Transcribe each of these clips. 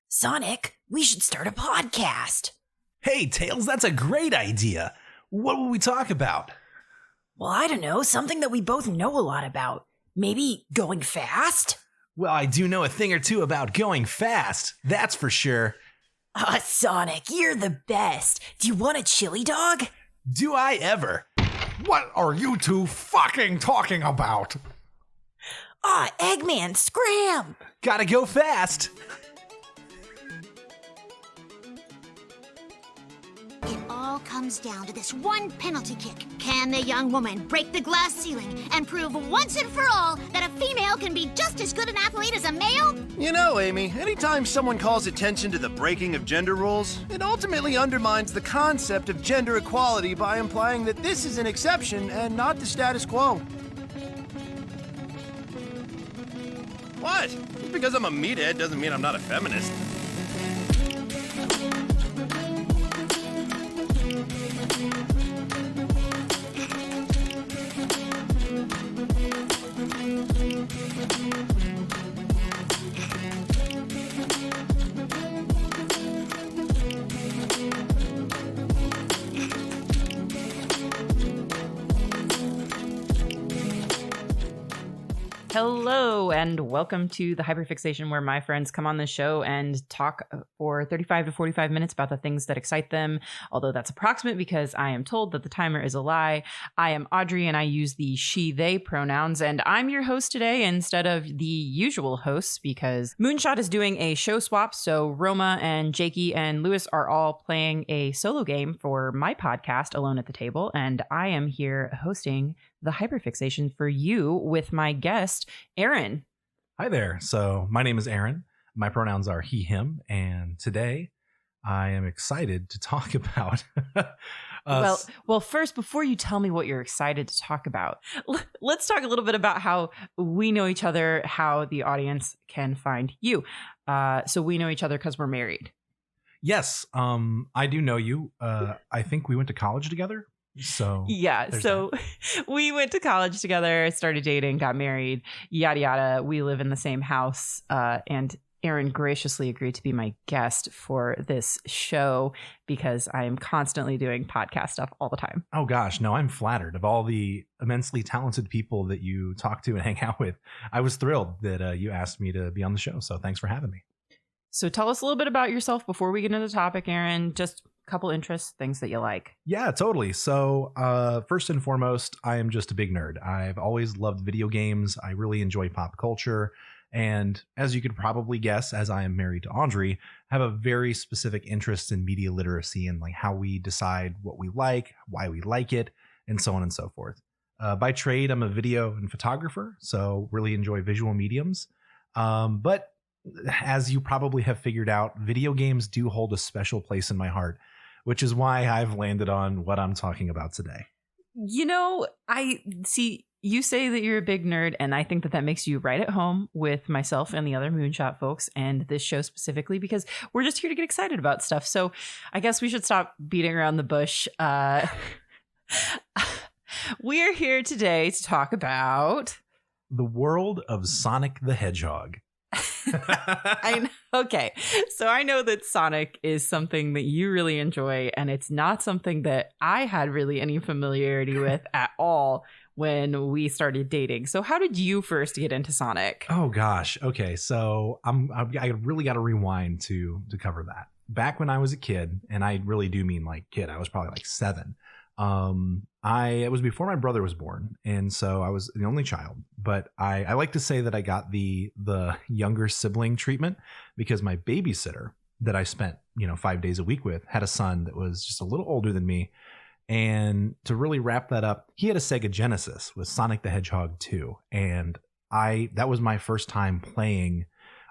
Sonic, we should start a podcast. Hey, Tails, that's a great idea. What will we talk about? Well, I don't know, something that we both know a lot about. Maybe going fast? Well, I do know a thing or two about going fast, that's for sure. Sonic, you're the best. Do you want a chili dog? Do I ever? What are you two fucking talking about? Eggman, scram! Gotta go fast. It all comes down to this one penalty kick. Can the young woman break the glass ceiling and prove once and for all that a female can be just as good an athlete as a male? You know, Amy, anytime someone calls attention to the breaking of gender rules, it ultimately undermines the concept of gender equality by implying that this is an exception and not the status quo. What? Just because I'm a meathead doesn't mean I'm not a feminist. Hello and welcome to the Hyperfixation, where my friends come on the show and talk for 35 to 45 minutes about the things that excite them, although that's approximate because I am told that the timer is a lie. I am Audrey and I use the she, they pronouns, and I'm your host today instead of the usual hosts because MOONSHOT is doing a show swap, so Roma and Jakey and Lewis are all playing a solo game for my podcast, Alone at the Table, and I am here hosting the Hyperfixation for you with my guest, Aaron. Hi there. So my name is Aaron. My pronouns are he, him. And today I am excited to talk about... Well, first, before you tell me what you're excited to talk about, let's talk a little bit about how we know each other, how the audience can find you. So we know each other because we're married. Yes, I do know you. I think we went to college together. So we went to college together, started dating, got married, yada yada. We live in the same house, and Aaron graciously agreed to be my guest for this show because I am constantly doing podcast stuff all the time. Oh gosh, no, I'm flattered. Of all the immensely talented people that you talk to and hang out with, I was thrilled that you asked me to be on the show. So thanks for having me. So tell us a little bit about yourself before we get into the topic, Aaron. Just couple interests, things that you like. Yeah, totally. So first and foremost, I am just a big nerd. I've always loved video games. I really enjoy pop culture. And as you could probably guess, as I am married to Audrey, I have a very specific interest in media literacy and like how we decide what we like, why we like it, and so on and so forth. By trade, I'm a video and photographer, so really enjoy visual mediums. But as you probably have figured out, video games do hold a special place in my heart, which is why I've landed on what I'm talking about today. You know, I see you say that you're a big nerd, and I think that that makes you right at home with myself and the other Moonshot folks and this show specifically, because we're just here to get excited about stuff. So I guess we should stop beating around the bush. We're here today to talk about the world of Sonic the Hedgehog. Okay, so I know that Sonic is something that you really enjoy, and it's not something that I had really any familiarity with at all when we started dating. So how did you first get into Sonic? Oh gosh. Okay, so I really got to rewind to cover that. Back when I was a kid, and I really do mean like kid, I was probably like 7. It was before my brother was born, and so I was the only child. But I like to say that I got the younger sibling treatment because my babysitter that I spent 5 days a week with had a son that was just a little older than me. And to really wrap that up, he had a Sega Genesis with Sonic the Hedgehog 2, and that was my first time playing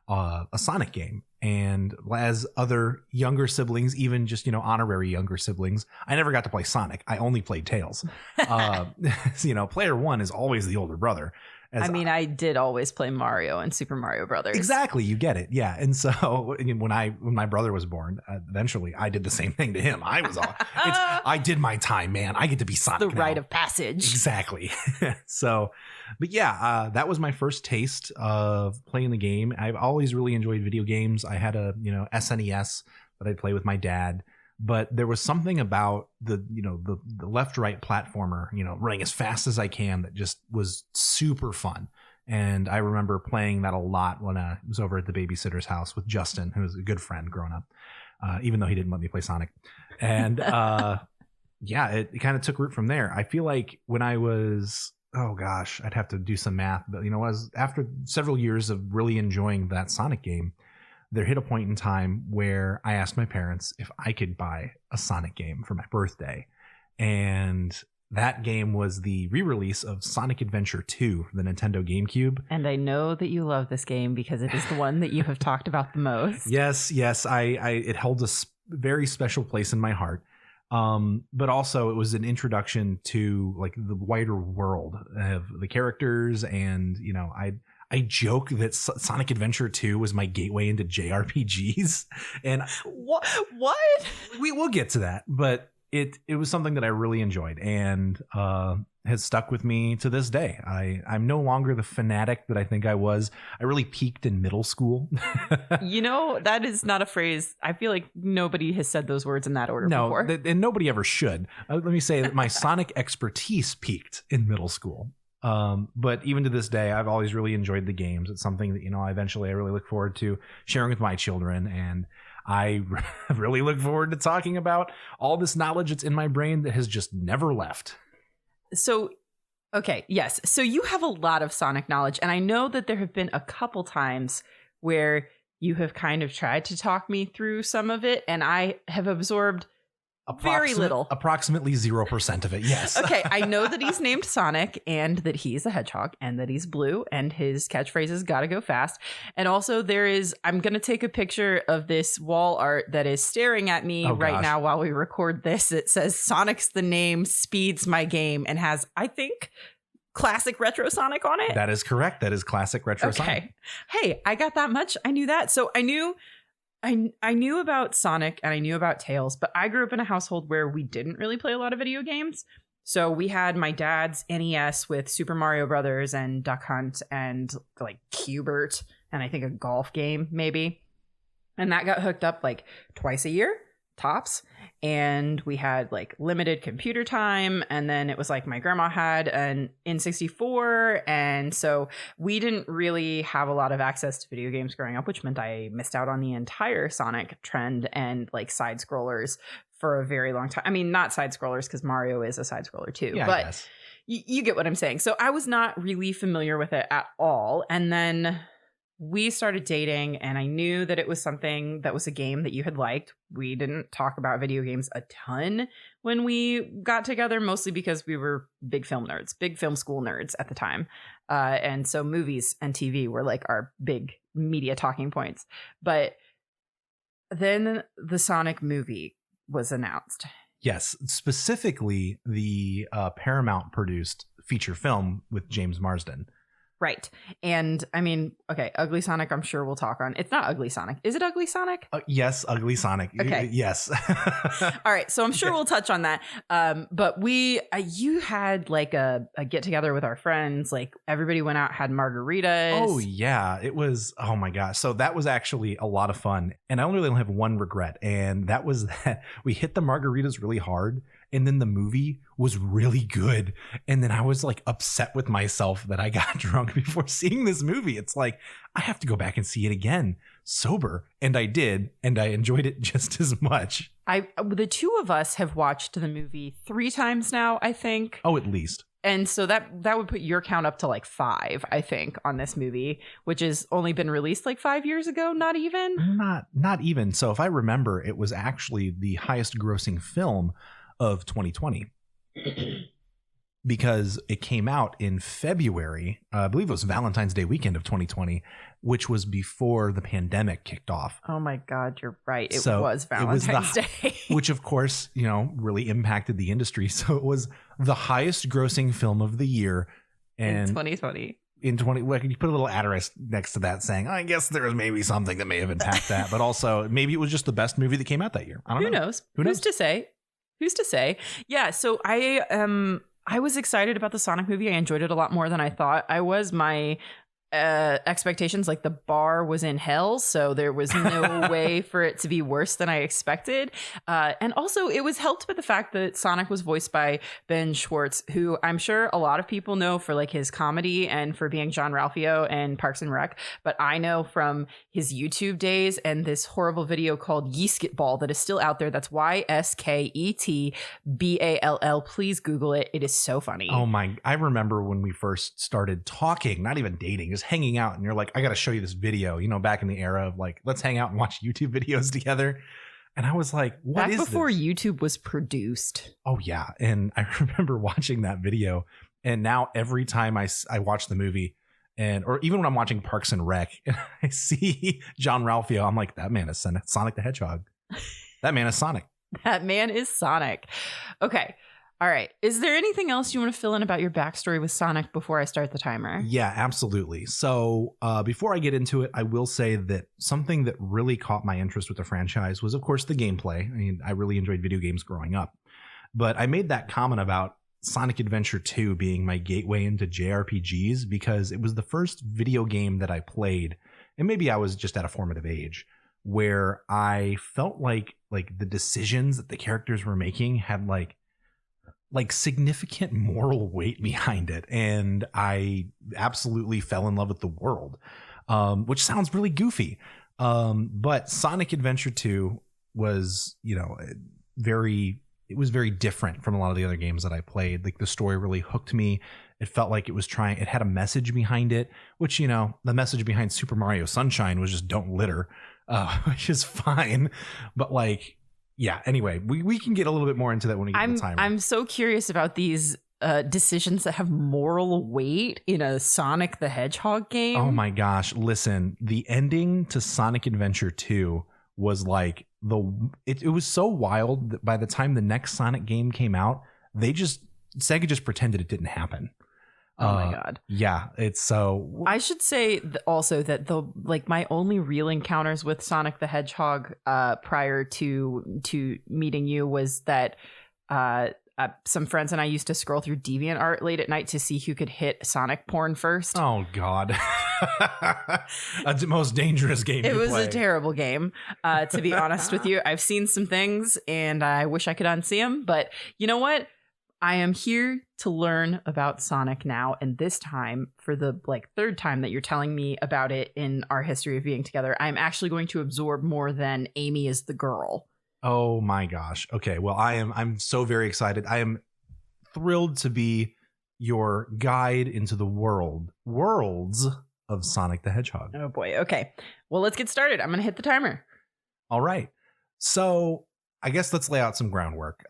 a Sonic game. And as other younger siblings, even just, honorary younger siblings, I never got to play Sonic. I only played Tails. Player one is always the older brother. I did always play Mario and Super Mario Brothers. Exactly, you get it, yeah. And so when my brother was born, eventually I did the same thing to him. I did my time, man. I get to be Sonic. The now. rite of passage. Exactly. So, but yeah, that was my first taste of playing the game. I've always really enjoyed video games. I had a SNES that I'd play with my dad. But there was something about the left-right platformer, running as fast as I can, that just was super fun. And I remember playing that a lot when I was over at the babysitter's house with Justin, who was a good friend growing up, even though he didn't let me play Sonic. And yeah, it kind of took root from there. I feel like when I was, oh gosh, I'd have to do some math, but after several years of really enjoying that Sonic game, there hit a point in time where I asked my parents if I could buy a Sonic game for my birthday. And that game was the re-release of Sonic Adventure 2 for the Nintendo GameCube. And I know that you love this game because it is the one that you have talked about the most. Yes. It held a very special place in my heart. But also it was an introduction to like the wider world of the characters. And, I joke that Sonic Adventure 2 was my gateway into JRPGs. And what? We'll get to that, but it was something that I really enjoyed and has stuck with me to this day. I'm no longer the fanatic that I think I was. I really peaked in middle school. That is not a phrase. I feel like nobody has said those words in that order before. And nobody ever should. Let me say that my Sonic expertise peaked in middle school. But even to this day, I've always really enjoyed the games. It's something that, eventually I really look forward to sharing with my children. And I really look forward to talking about all this knowledge that's in my brain that has just never left. So, okay, yes. So you have a lot of Sonic knowledge. And I know that there have been a couple times where you have kind of tried to talk me through some of it. And I have absorbed very little. Approximately 0% of it, yes. Okay, I know that he's named Sonic and that he's a hedgehog and that he's blue and his catchphrase is gotta go fast. And also I'm going to take a picture of this wall art that is staring at me right now while we record this. It says Sonic's the name, speeds my game, and has, I think, classic retro Sonic on it. That is correct. That is classic retro Sonic. Hey, I got that much. I knew that. So I knew about Sonic and I knew about Tails, but I grew up in a household where we didn't really play a lot of video games. So we had my dad's NES with Super Mario Brothers and Duck Hunt and like Q*bert and I think a golf game maybe. And that got hooked up like twice a year, tops. And we had like limited computer time. And then it was like my grandma had an N64. And so we didn't really have a lot of access to video games growing up, which meant I missed out on the entire Sonic trend and like side scrollers for a very long time. I mean, not side scrollers because Mario is a side scroller too, but you get what I'm saying. So I was not really familiar with it at all. And then we started dating and I knew that it was something that was a game that you had liked. We didn't talk about video games a ton when we got together, mostly because we were big film school nerds at the time. And so movies and TV were like our big media talking points. But then the Sonic movie was announced. Yes, specifically the Paramount produced feature film with James Marsden. Right. And I mean, okay, Ugly Sonic, I'm sure we'll talk on. It's not Ugly Sonic. Is it Ugly Sonic? Yes, Ugly Sonic. Okay. Yes. All right. So I'm sure we'll touch on that. But you had like a get together with our friends, like everybody went out, had margaritas. Oh, yeah. It was, oh my gosh. So that was actually a lot of fun. And I only have one regret. And that was that we hit the margaritas really hard. And then the movie was really good. And then I was like upset with myself that I got drunk before seeing this movie. It's like, I have to go back and see it again sober. And I did. And I enjoyed it just as much. The two of us have watched the movie 3 times now, I think. Oh, at least. And so that would put your count up to like 5, I think, on this movie, which has only been released like 5 years ago. Not even. Not even. So if I remember, it was actually the highest grossing film of 2020 because it came out in February. I believe it was Valentine's Day weekend of 2020, which was before the pandemic kicked off. Oh my God, you're right. It was Valentine's Day. Which of course, really impacted the industry. So it was the highest grossing film of the year. In 2020. in 20, like you put a little asterisk next to that saying, I guess there's maybe something that may have impacted that, but also maybe it was just the best movie that came out that year. I don't know. Who knows? Who's to say? Who's to say? Yeah. So I was excited about the Sonic movie. I enjoyed it a lot more than I thought I was. My expectations, like the bar was in hell, so there was no way for it to be worse than I expected. And also it was helped by the fact that Sonic was voiced by Ben Schwartz, who I'm sure a lot of people know for like his comedy and for being John Ralphio and Parks and Rec, but I know from his YouTube days and this horrible video called Yeesketball that is still out there. That's YSKETBALL. Please Google it. It is so funny. Oh my, I remember when we first started talking, not even dating, just hanging out, and you're like, I got to show you this video, you know, back in the era of like, let's hang out and watch YouTube videos together. And I was like, what is this? Back before YouTube was produced. Oh yeah. And I remember watching that video, and now every time I watch the movie, or even when I'm watching Parks and Rec and I see John Ralphio, I'm like, that man is Sonic the Hedgehog. That man is Sonic. That man is Sonic. Okay. All right. Is there anything else you want to fill in about your backstory with Sonic before I start the timer? Yeah, absolutely. So before I get into it, I will say that something that really caught my interest with the franchise was, of course, the gameplay. I mean, I really enjoyed video games growing up. But I made that comment about Sonic Adventure 2 being my gateway into JRPGs because it was the first video game that I played, and maybe I was just at a formative age, where I felt like the decisions that the characters were making had like significant moral weight behind it. And I absolutely fell in love with the world, which sounds really goofy. But Sonic Adventure 2 was, very different from a lot of the other games that I played. Like the story really hooked me. It felt like it had a message behind it, which, the message behind Super Mario Sunshine was just don't litter, which is fine. But yeah, anyway, we can get a little bit more into that when we get to the timer. I'm so curious about these decisions that have moral weight in a Sonic the Hedgehog game. Oh my gosh. Listen, the ending to Sonic Adventure 2 was like it was so wild that by the time the next Sonic game came out, Sega just pretended it didn't happen. Oh my God. Yeah, it's so. I should say also that my only real encounters with Sonic the Hedgehog prior to meeting you was that some friends and I used to scroll through DeviantArt late at night to see who could hit Sonic porn first. Oh God. That's the most dangerous game to play. It was a terrible game, to be honest with you. I've seen some things and I wish I could unsee them, but you know what? I am here to learn about Sonic now, and this time, for the third time that you're telling me about it in our history of being together, I'm actually going to absorb more than Amy is the girl. Oh my gosh. Okay, well, I'm so very excited. I am thrilled to be your guide into the worlds of Sonic the Hedgehog. Oh boy. Okay. Well, let's get started. I'm going to hit the timer. All right. So I guess let's lay out some groundwork.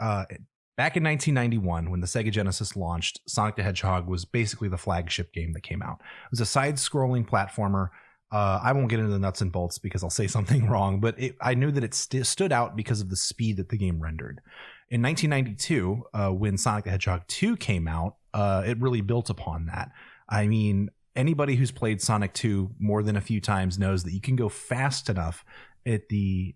Back in 1991, when the Sega Genesis launched, Sonic the Hedgehog was basically the flagship game that came out. It was a side-scrolling platformer. I won't get into the nuts and bolts because I'll say something wrong, but I knew that it stood out because of the speed that the game rendered. In 1992, when Sonic the Hedgehog 2 came out, it really built upon that. I mean, anybody who's played Sonic 2 more than a few times knows that you can go fast enough at the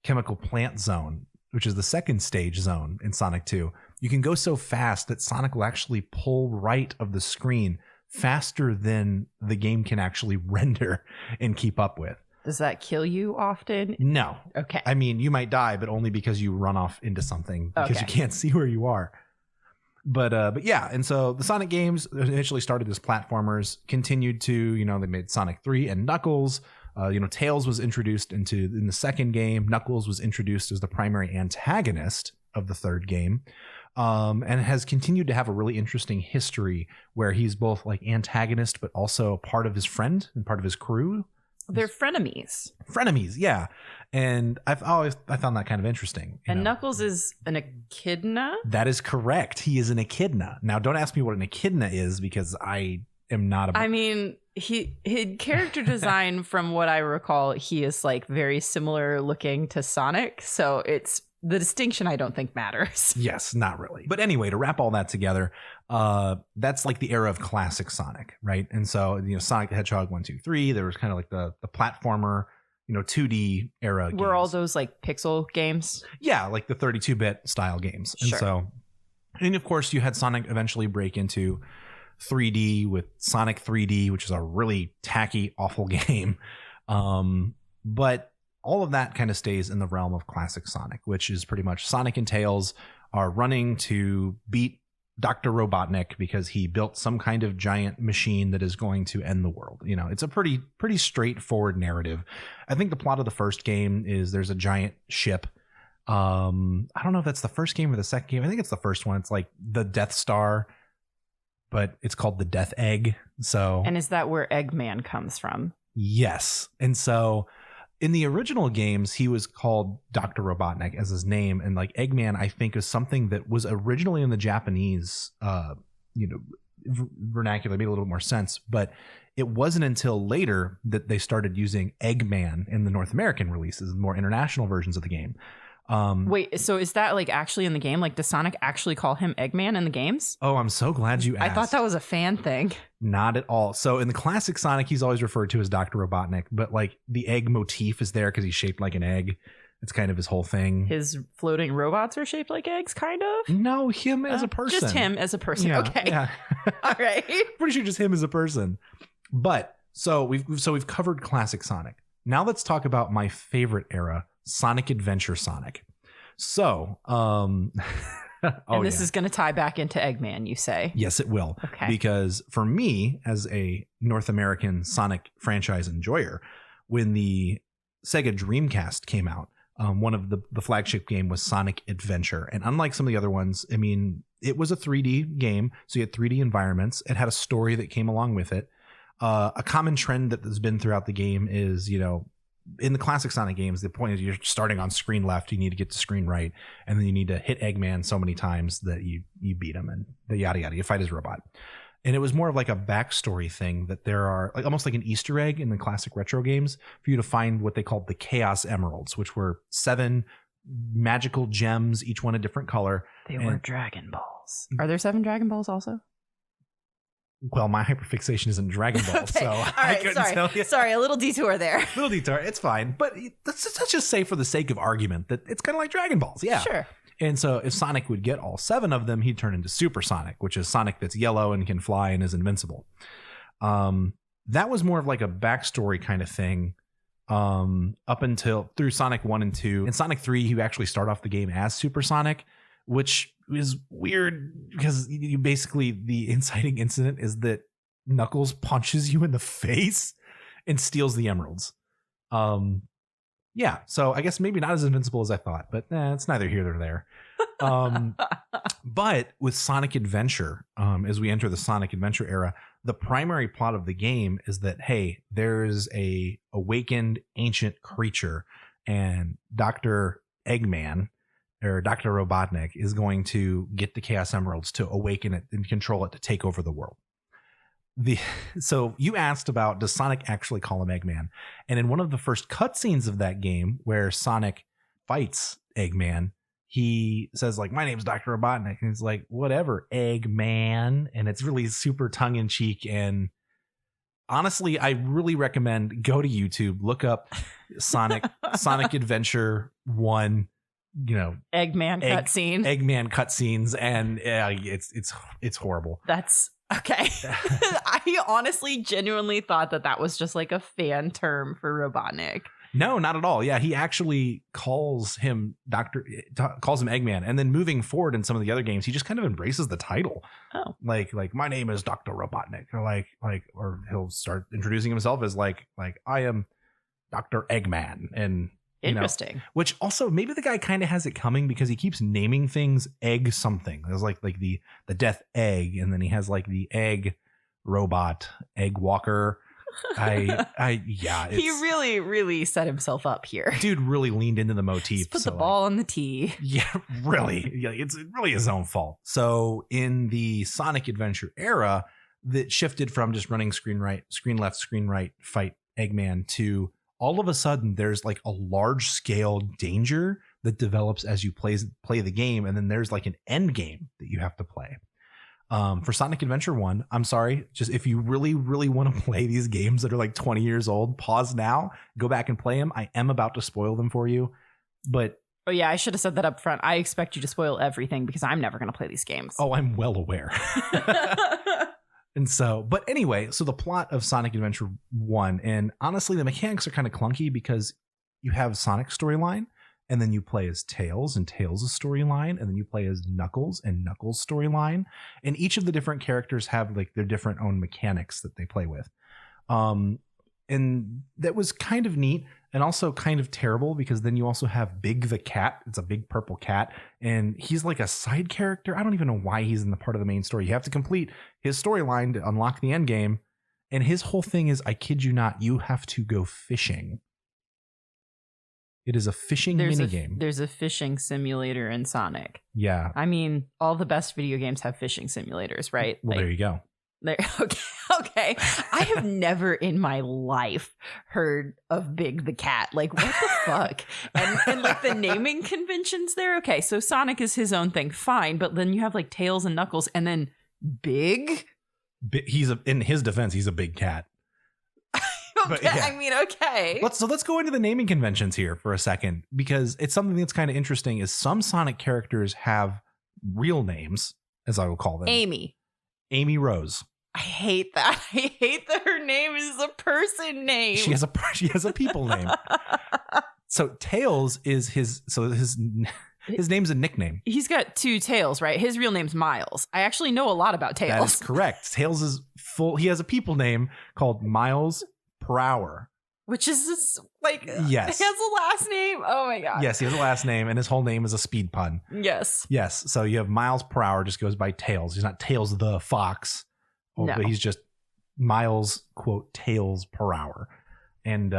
chemical plant zone, which is the second stage zone in Sonic 2. You can go so fast that Sonic will actually pull right of the screen faster than the game can actually render and keep up with. Does that kill you often? No. Okay. I mean, you might die, but only because you run off into something because you can't see where you are. But yeah, and so the Sonic games initially started as platformers, continued to, they made Sonic 3 and Knuckles. Tails was introduced in the second game. Knuckles was introduced as the primary antagonist of the third game, and has continued to have a really interesting history where he's both antagonist, but also part of his friend and part of his crew. They're frenemies. Frenemies, yeah. And I found that kind of interesting. And Knuckles is an echidna? That is correct. He is an echidna. Now, don't ask me what an echidna is because I am not I mean, his character design, from what I recall, he is very similar looking to Sonic. So it's the distinction I don't think matters. Yes, not really. But anyway, to wrap all that together, that's like the era of classic Sonic, right? And so, Sonic the Hedgehog 1, 2, 3, there was kind of like the platformer, 2D era games. Were all those like pixel games? Yeah, like the 32-bit style games. And Sure. and of course, you had Sonic eventually break into 3D with Sonic 3D, which is a really tacky, awful game. But all of that kind of stays in the realm of classic Sonic, which is pretty much Sonic and Tails are running to beat Dr. Robotnik because he built some kind of giant machine that is going to end the world. It's a pretty straightforward narrative. I think the plot of the first game is there's a giant ship. I don't know if that's the first game or the second game. I think it's the first one. It's like the Death Star, but it's called the Death Egg. And is that where Eggman comes from? Yes. And so in the original games, he was called Dr. Robotnik as his name. And like Eggman, I think, is something that was originally in the Japanese, vernacular, made a little more sense. But it wasn't until later that they started using Eggman in the North American releases and more international versions of the game. Wait, so is that like actually in the game? Like, does Sonic actually call him Eggman in the games? Oh, I'm so glad you asked. I thought that was a fan thing. Not at all. So in the classic Sonic, he's always referred to as Dr. Robotnik, but like the egg motif is there because he's shaped like an egg. It's kind of his whole thing. His floating robots are shaped like eggs, kind of? No, him as a person. Just him as a person. Yeah, okay. Yeah. All right. Pretty sure just him as a person. But so we've covered classic Sonic. Now let's talk about my favorite era, Sonic Adventure Sonic. So, this is going to tie back into Eggman, you say? Yes, it will. Okay. Because for me, as a North American Sonic franchise enjoyer, when the Sega Dreamcast came out, one of the flagship game was Sonic Adventure. And unlike some of the other ones, I mean, it was a 3D game. So you had 3D environments. It had a story that came along with it. A common trend that has been throughout the game is, in the classic Sonic games, the point is you're starting on screen left, you need to get to screen right, and then you need to hit Eggman so many times that you beat him, and the yada yada, you fight his robot. And it was more of like a backstory thing, that there are like almost like an Easter egg in the classic retro games for you to find what they called the Chaos Emeralds, which were 7 magical gems, each one a different color. They were Dragon Balls. Are there 7 Dragon Balls also? Well, my hyperfixation isn't Dragon Ball, Okay. so All right, I couldn't tell you. Sorry, a little detour there. Little detour, it's fine. But let's just say for the sake of argument that it's kind of like Dragon Balls. Yeah. Sure. And so if Sonic would get all 7 of them, he'd turn into Super Sonic, which is Sonic that's yellow and can fly and is invincible. That was more of like a backstory kind of thing up until through Sonic 1 and 2. In Sonic 3, you actually start off the game as Super Sonic, which is weird because you basically, the inciting incident is that Knuckles punches you in the face and steals the emeralds. Yeah, so I guess maybe not as invincible as I thought, but it's neither here nor there. But with Sonic Adventure, as we enter the Sonic Adventure era, the primary plot of the game is that, hey, there's a awakened ancient creature, and Dr. Eggman or Dr. Robotnik is going to get the Chaos Emeralds to awaken it and control it to take over the world. So you asked about, does Sonic actually call him Eggman? And in one of the first cutscenes of that game where Sonic fights Eggman, he says like, my name's Dr. Robotnik. And he's like, whatever, Eggman. And it's really super tongue in cheek. And honestly, I really recommend go to YouTube, look up Sonic Adventure 1, Eggman cutscenes. And it's horrible. That's okay. I honestly genuinely thought that was just like a fan term for Robotnik. No, not at all. Yeah, he actually calls him Eggman, and then moving forward in some of the other games, he just kind of embraces the title. Oh, like my name is Dr. Robotnik, or he'll start introducing himself as like I am Dr. Eggman, and interesting. Which also maybe the guy kind of has it coming because he keeps naming things egg something. There's like the Death Egg, and then he has like the Egg Robot, Egg Walker. He really, really set himself up here. Dude really leaned into the motif. Just put the ball on the tee. Yeah, really. Yeah, it's really his own fault. So in the Sonic Adventure era, that shifted from just running screen left, screen right, fight Eggman to all of a sudden there's like a large scale danger that develops as you play the game, and then there's like an end game that you have to play. For Sonic Adventure 1, I'm sorry, just if you really, really want to play these games that are like 20 years old, pause now, go back and play them. I am about to spoil them for you, but Oh yeah, I should have said that up front. I expect you to spoil everything because I'm never going to play these games. oh, I'm well aware. And so, but anyway, so the plot of Sonic Adventure 1, and honestly, the mechanics are kind of clunky because you have Sonic's storyline, and then you play as Tails and Tails' storyline, and then you play as Knuckles and Knuckles' storyline. And each of the different characters have like their different own mechanics that they play with. And that was kind of neat and also kind of terrible because then you also have Big the cat. It's a big purple cat, and he's like a side character. I don't even know why he's in the part of the main story. You have to complete his storyline to unlock the end game. And his whole thing is, I kid you not, you have to go fishing. It is a fishing minigame. There's a fishing simulator in Sonic. Yeah. I mean, all the best video games have fishing simulators, right? Well, there you go. Okay. I have never in my life heard of Big the cat. Like, what the fuck? And like the naming conventions there. Okay, so Sonic is his own thing, fine. But then you have like Tails and Knuckles, and then Big. In his defense, he's a big cat. Okay, yeah. I mean, okay. Let's go into the naming conventions here for a second, because it's something that's kind of interesting. Is some Sonic characters have real names, as I will call them. Amy Rose. I hate that. I hate that her name is a person name. She has a people name. So Tails is his name's a nickname. He's got two Tails, right? His real name's Miles. I actually know a lot about Tails. That is correct. Tails is full. He has a people name called Miles per hour. Which is just like, yes. He has a last name. Oh my God. Yes, he has a last name, and his whole name is a speed pun. Yes. Yes. So you have Miles per hour, just goes by Tails. He's not Tails the Fox. No. But he's just Miles, quote, Tails per hour. And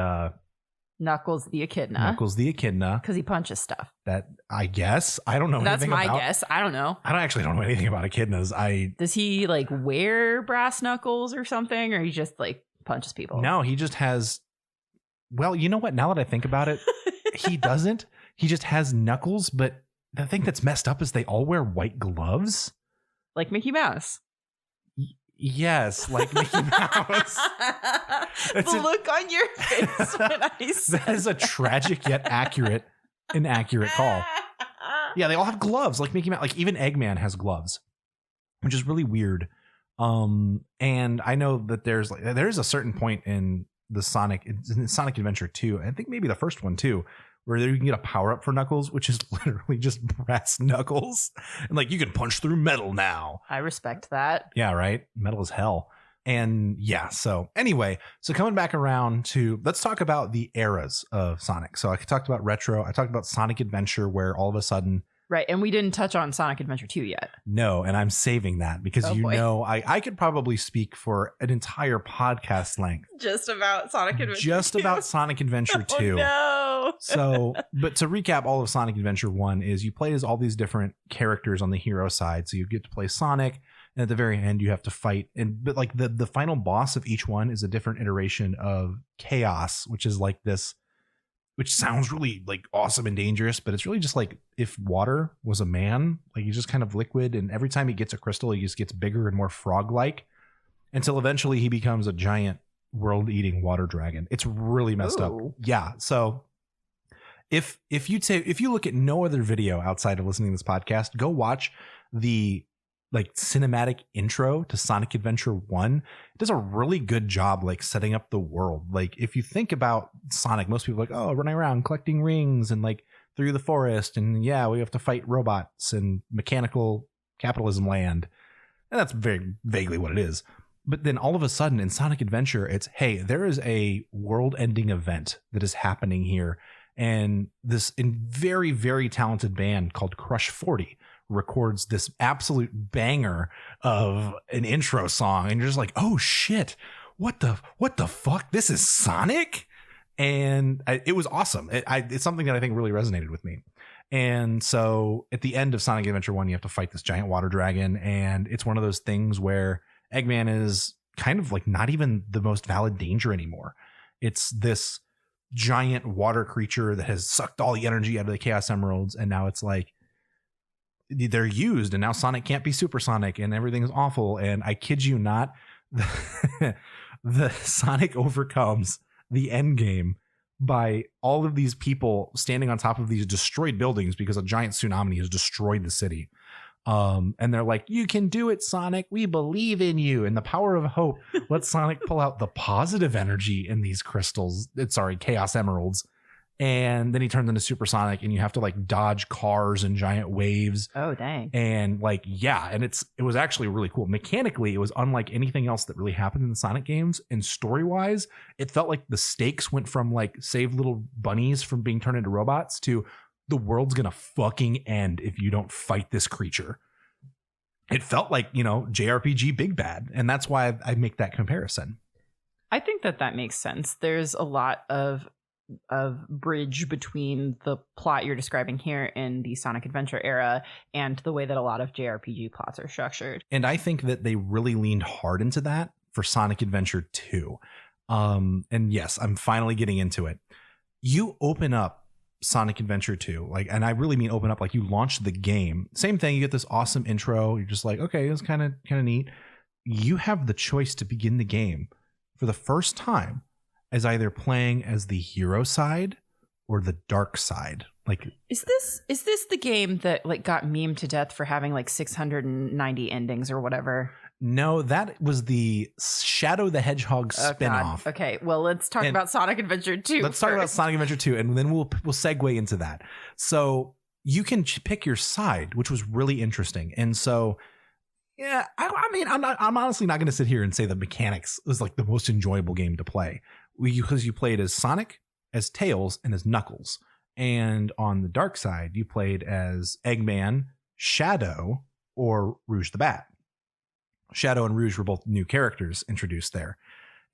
Knuckles the Echidna. Knuckles the Echidna. Because he punches stuff. That, I guess. I don't know That's anything about. That's my guess. I don't know. I actually don't know anything about echidnas. Does he like wear brass knuckles or something? Or he just like punches people? No, he just has. Well, you know what? Now that I think about it, he doesn't. He just has knuckles. But the thing that's messed up is they all wear white gloves. Like Mickey Mouse. Yes, like Mickey Mouse. The look on your face when I said that is a tragic yet inaccurate call. Yeah, they all have gloves like Mickey Mouse. Like even Eggman has gloves, which is really weird. And I know that there's a certain point in Sonic Adventure 2, I think maybe the first one too, where you can get a power up for Knuckles, which is literally just brass knuckles. And like you can punch through metal now. I respect that. Yeah, right. Metal as hell. And yeah, so anyway, coming back around to, let's talk about the eras of Sonic. So I talked about retro. I talked about Sonic Adventure, where all of a sudden. Right. And we didn't touch on Sonic Adventure 2 yet. No. And I'm saving that because I could probably speak for an entire podcast length. Just about Sonic Adventure 2. Just about Sonic Adventure 2. Oh, no. So, but to recap all of Sonic Adventure 1 is you play as all these different characters on the hero side. So you get to play Sonic, and at the very end you have to fight. But like the final boss of each one is a different iteration of Chaos, which is like this, which sounds really like awesome and dangerous, but it's really just like if water was a man, like he's just kind of liquid. And every time he gets a crystal, he just gets bigger and more frog-like until eventually he becomes a giant world-eating water dragon. It's really messed up. Yeah. So if you look at no other video outside of listening to this podcast, go watch the like cinematic intro to Sonic Adventure 1. It does a really good job like setting up the world. Like if you think about Sonic, most people are like, oh, running around collecting rings and like through the forest, and yeah, we have to fight robots and mechanical capitalism land. And that's very vaguely what it is. But then all of a sudden in Sonic Adventure, it's, hey, there is a world-ending event that is happening here. And this very, very talented band called Crush 40 records this absolute banger of an intro song. And you're just like, oh shit, what the fuck? This is Sonic? And it was awesome. It's something that I think really resonated with me. And so at the end of Sonic Adventure 1, you have to fight this giant water dragon. And it's one of those things where Eggman is kind of like not even the most valid danger anymore. It's this giant water creature that has sucked all the energy out of the Chaos Emeralds, and now it's like they're used, and now Sonic can't be supersonic, and everything's awful. And I kid you not, the Sonic overcomes the end game by all of these people standing on top of these destroyed buildings because a giant tsunami has destroyed the city. And they're like, you can do it, Sonic. We believe in you. And the power of hope lets Sonic pull out the positive energy in these Chaos Emeralds. And then he turns into Supersonic, and you have to like dodge cars and giant waves. Oh, dang. And like, yeah. And it was actually really cool. Mechanically, it was unlike anything else that really happened in the Sonic games. And story-wise, it felt like the stakes went from like save little bunnies from being turned into robots to the world's gonna fucking end if you don't fight this creature. It felt like, JRPG Big Bad. And that's why I make that comparison. I think that makes sense. There's a lot of bridge between the plot you're describing here in the Sonic Adventure era and the way that a lot of JRPG plots are structured. And I think that they really leaned hard into that for Sonic Adventure 2. And yes, I'm finally getting into it. You open up Sonic Adventure 2, and I really mean open up, like you launch the game. Same thing, you get this awesome intro. You're just like, okay, it's kind of neat. You have the choice to begin the game for the first time as either playing as the hero side or the dark side. Like, is this the game that like got memed to death for having like 690 endings or whatever? No, that was the Shadow the Hedgehog spinoff. Okay, well, let's talk about Sonic Adventure 2. Let's talk about Sonic Adventure 2, and then we'll segue into that. So you can pick your side, which was really interesting. And so, yeah, I mean, I'm honestly not going to sit here and say the mechanics was like the most enjoyable game to play, because you played as Sonic, as Tails, and as Knuckles. And on the dark side, you played as Eggman, Shadow, or Rouge the Bat. Shadow and Rouge were both new characters introduced there.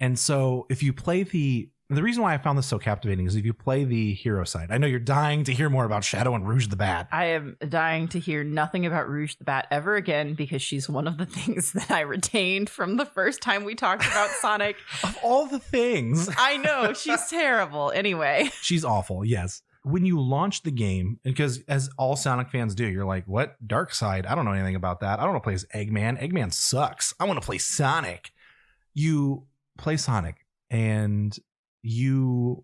And so if you play the reason why I found this so captivating is if you play the hero side. I know you're dying to hear more about Shadow and Rouge the Bat. I am dying to hear nothing about Rouge the Bat ever again, because she's one of the things that I retained from the first time we talked about Sonic. Of all the things. I know, she's terrible. Anyway. She's awful, yes. When you launch the game, because as all Sonic fans do, you're like, what? Dark side? I don't know anything about that. I don't want to play as Eggman. Eggman sucks. I want to play Sonic. You play Sonic and you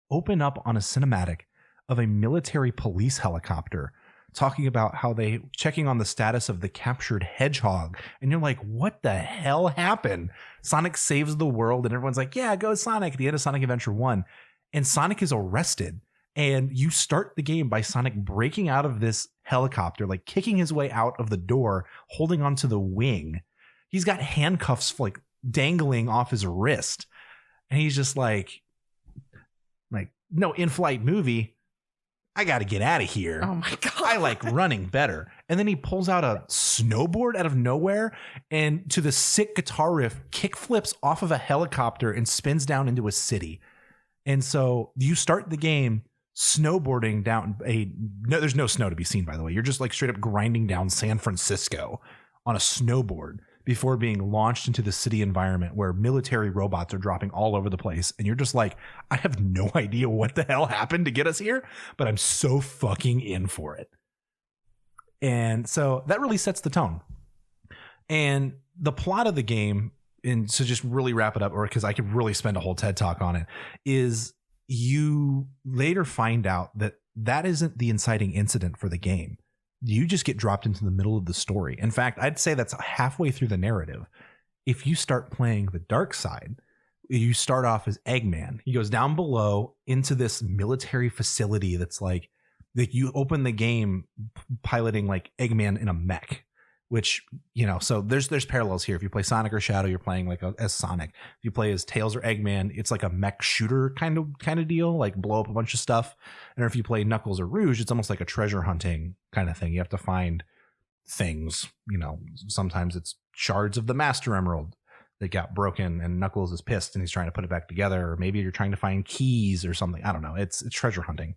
open up on a cinematic of a military police helicopter talking about how they checking on the status of the captured hedgehog. And you're like, what the hell happened? Sonic saves the world and everyone's like, yeah, go Sonic at the end of Sonic Adventure 1. And Sonic is arrested. And you start the game by Sonic breaking out of this helicopter, like kicking his way out of the door, holding onto the wing. He's got handcuffs like dangling off his wrist. And he's just like no in-flight movie. I got to get out of here. Oh my God. I like running better. And then he pulls out a snowboard out of nowhere and to the sick guitar riff, kick flips off of a helicopter and spins down into a city. And so you start the game snowboarding down there's no snow to be seen, by the way. You're just like straight up grinding down San Francisco on a snowboard before being launched into the city environment where military robots are dropping all over the place. And you're just like, I have no idea what the hell happened to get us here, but I'm so fucking in for it. And so that really sets the tone. And the plot of the game, and to just really wrap it up, or because I could really spend a whole TED talk on it, is you later find out that isn't the inciting incident for the game. You just get dropped into the middle of the story. In fact, I'd say that's halfway through the narrative. If you start playing the dark side, you start off as Eggman. He goes down below into this military facility that's like you open the game piloting like Eggman in a mech. Which, so there's parallels here. If you play Sonic or Shadow, you're playing like as Sonic. If you play as Tails or Eggman, it's like a mech shooter kind of deal, like blow up a bunch of stuff. And if you play Knuckles or Rouge, it's almost like a treasure hunting kind of thing. You have to find things, sometimes it's shards of the Master Emerald that got broken and Knuckles is pissed and he's trying to put it back together. Or maybe you're trying to find keys or something. I don't know. It's treasure hunting.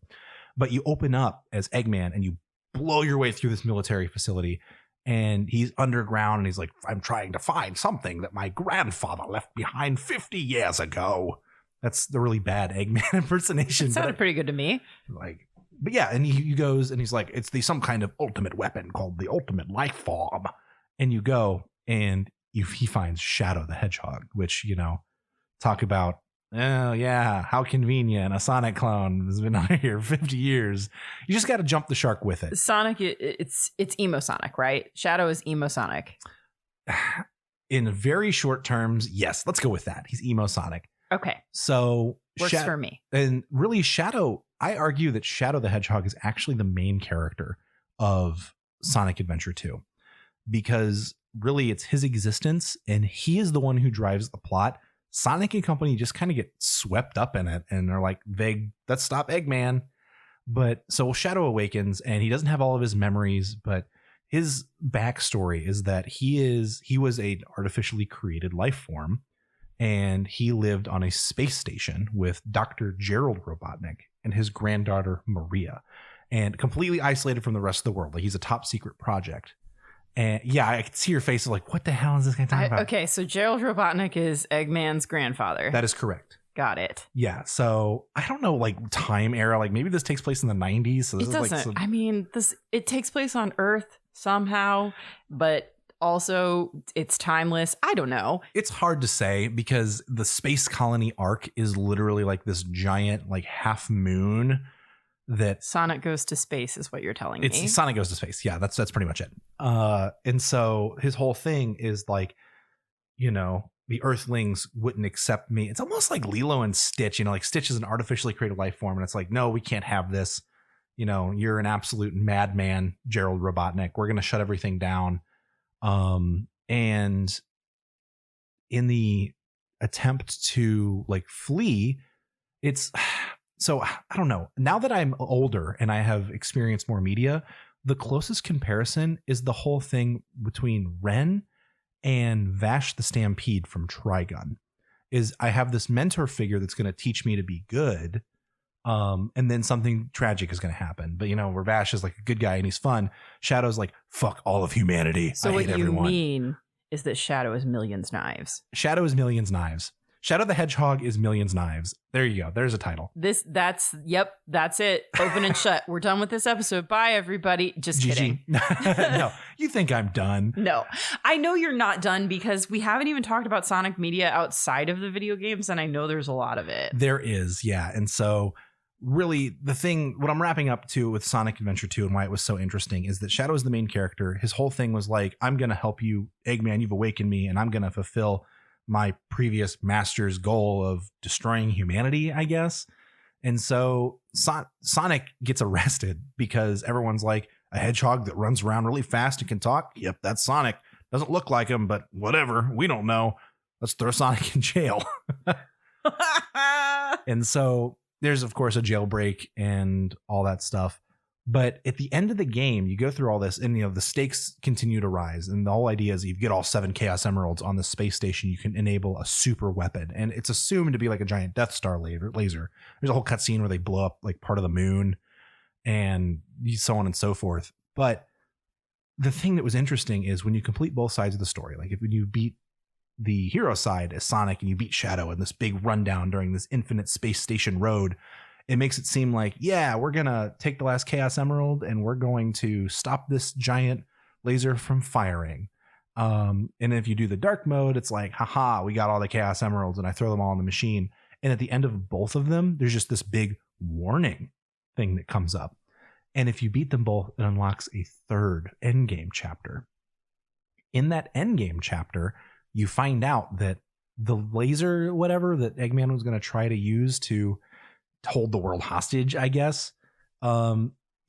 But you open up as Eggman and you blow your way through this military facility. And he's underground and he's like, I'm trying to find something that my grandfather left behind 50 years ago. That's the really bad Eggman impersonation. It sounded pretty good to me. But yeah, and he goes and he's like, it's some kind of ultimate weapon called the ultimate life form. And you go and he finds Shadow the Hedgehog, which, talk about, oh yeah, how convenient. A Sonic clone has been out here 50 years. You just got to jump the shark with it. Sonic, it's emo Sonic, right? Shadow is emo Sonic. In very short terms, yes, let's go with that. He's emo Sonic. Okay. So works for me. And really Shadow, I argue that Shadow the Hedgehog is actually the main character of Sonic Adventure 2, because really it's his existence and he is the one who drives the plot. Sonic and company just kind of get swept up in it and they're like, let's stop Eggman. But so Shadow awakens and he doesn't have all of his memories, but his backstory is that he was an artificially created life form, and he lived on a space station with Dr. Gerald Robotnik and his granddaughter Maria, and completely isolated from the rest of the world. Like, he's a top secret project. And yeah, I could see your face like, what the hell is this guy talking about? Okay, so Gerald Robotnik is Eggman's grandfather. That is correct. Got it. Yeah, so I don't know, like, time era. Like, maybe this takes place in the 90s. So this it doesn't. It takes place on Earth somehow, but also it's timeless. I don't know. It's hard to say because the space colony arc is literally like this giant, like, half moon that Sonic goes to space is what you're telling me. Sonic goes to space. Yeah, that's pretty much it. And so his whole thing is like, the Earthlings wouldn't accept me. It's almost like Lilo and Stitch, like Stitch is an artificially created life form. And it's like, no, we can't have this. You're an absolute madman, Gerald Robotnik. We're going to shut everything down. And in the attempt to like flee, so I don't know. Now that I'm older and I have experienced more media, the closest comparison is the whole thing between Ren and Vash the Stampede from Trigun. Is I have this mentor figure that's going to teach me to be good. And then something tragic is going to happen. But where Vash is like a good guy and he's fun, Shadow's like, fuck all of humanity. So I hate everyone. What you mean is that Shadow is Millions Knives. Shadow is Millions Knives. Shadow the Hedgehog is Millions Knives. There you go. There's a title. That's it. Open and shut. We're done with this episode. Bye, everybody. Just kidding. No, you think I'm done. No, I know you're not done because we haven't even talked about Sonic media outside of the video games. And I know there's a lot of it. There is. Yeah. And so really what I'm wrapping up to with Sonic Adventure 2 and why it was so interesting is that Shadow is the main character. His whole thing was like, I'm going to help you, Eggman, you've awakened me, and I'm going to fulfill my previous master's goal of destroying humanity, I guess. And so Sonic gets arrested because everyone's like, a hedgehog that runs around really fast and can talk? Yep, that's Sonic. Doesn't look like him, but whatever. We don't know. Let's throw Sonic in jail. And so there's, of course, a jailbreak and all that stuff. But at the end of the game, you go through all this and, the stakes continue to rise. And the whole idea is if you get all 7 Chaos Emeralds on the space station, you can enable a super weapon. And it's assumed to be like a giant Death Star laser. There's a whole cutscene where they blow up like part of the moon and so on and so forth. But the thing that was interesting is when you complete both sides of the story, like when you beat the hero side as Sonic and you beat Shadow in this big rundown during this infinite space station road, it makes it seem like, yeah, we're going to take the last Chaos Emerald and we're going to stop this giant laser from firing. And if you do the dark mode, it's like, haha, we got all the Chaos Emeralds and I throw them all in the machine. And at the end of both of them, there's just this big warning thing that comes up. And if you beat them both, it unlocks a third endgame chapter. In that endgame chapter, you find out that the laser, whatever, that Eggman was going to try to use to hold the world hostage, I guess,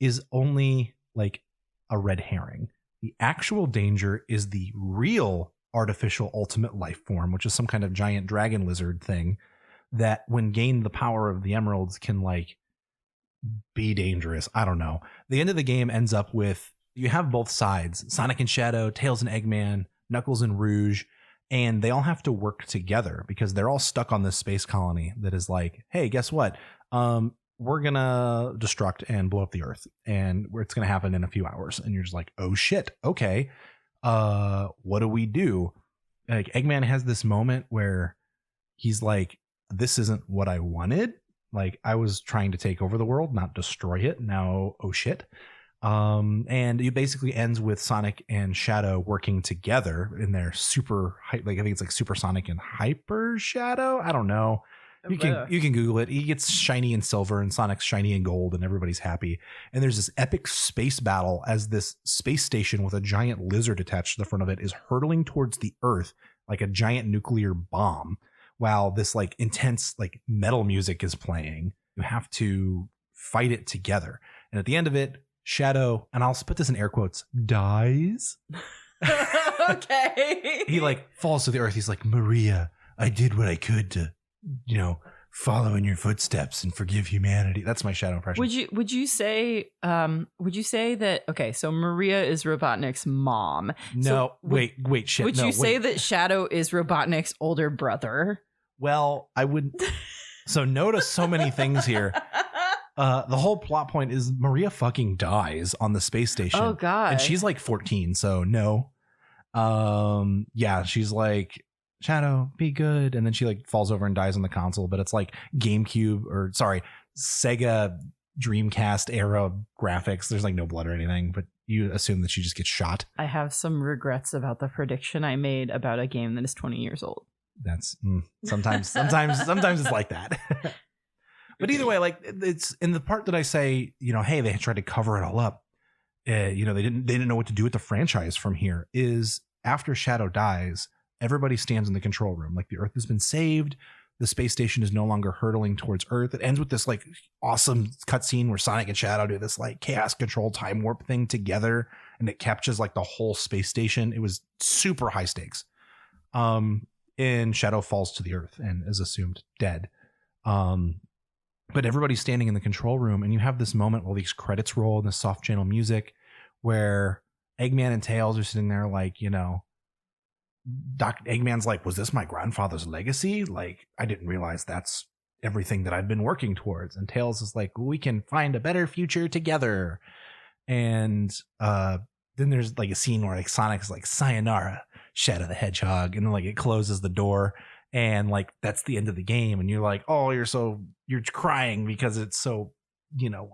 is only like a red herring. The actual danger is the real artificial ultimate life form, which is some kind of giant dragon lizard thing that when gained the power of the emeralds can like be dangerous. I don't know. The end of the game ends up with, you have both sides, Sonic and Shadow, Tails and Eggman, Knuckles and Rouge, and they all have to work together because they're all stuck on this space colony that is like, hey, guess what? We're going to destruct and blow up the Earth, and it's going to happen in a few hours. And you're just like, oh shit. Okay. What do we do? Like Eggman has this moment where he's like, this isn't what I wanted. Like, I was trying to take over the world, not destroy it. Now, oh shit. And it basically ends with Sonic and Shadow working together in their super, like, I think it's like Super Sonic and Hyper Shadow. I don't know. You can Google it. He gets shiny and silver and Sonic's shiny and gold and everybody's happy. And there's this epic space battle as this space station with a giant lizard attached to the front of it is hurtling towards the Earth like a giant nuclear bomb, while this like intense like metal music is playing. You have to fight it together. And at the end of it, Shadow, and I'll put this in air quotes, dies. Okay. He like falls to the earth. He's like, Maria, I did what I could to, follow in your footsteps and forgive humanity. That's my Shadow impression. Would you say that, okay, so Maria is Robotnik's mom. No, so wait, shit. Would you say that Shadow is Robotnik's older brother? Well, I would. So notice so many things here. The whole plot point is Maria fucking dies on the space station. Oh God. And she's like 14, so no. Yeah, she's like, Shadow, be good. And then she like falls over and dies on the console, but it's like Sega Dreamcast era graphics. There's like no blood or anything, but you assume that she just gets shot. I have some regrets about the prediction I made about a game that is 20 years old. That's sometimes it's like that. But either way, like, it's in the part that I say, hey, they tried to cover it all up. They didn't know what to do with the franchise from here. Is after Shadow dies, everybody stands in the control room. Like, the Earth has been saved. The space station is no longer hurtling towards Earth. It ends with this like awesome cutscene where Sonic and Shadow do this like chaos control time warp thing together, and it captures like the whole space station. It was super high stakes. And Shadow falls to the Earth and is assumed dead. But everybody's standing in the control room, and you have this moment while these credits roll and the soft channel music where Eggman and Tails are sitting there like, Eggman's like, was this my grandfather's legacy? Like, I didn't realize that's everything that I've been working towards. And Tails is like, we can find a better future together. And then there's like a scene where like Sonic's like, sayonara, Shadow the Hedgehog. And then like it closes the door. And like, that's the end of the game. And you're like, oh, you're crying because it's so,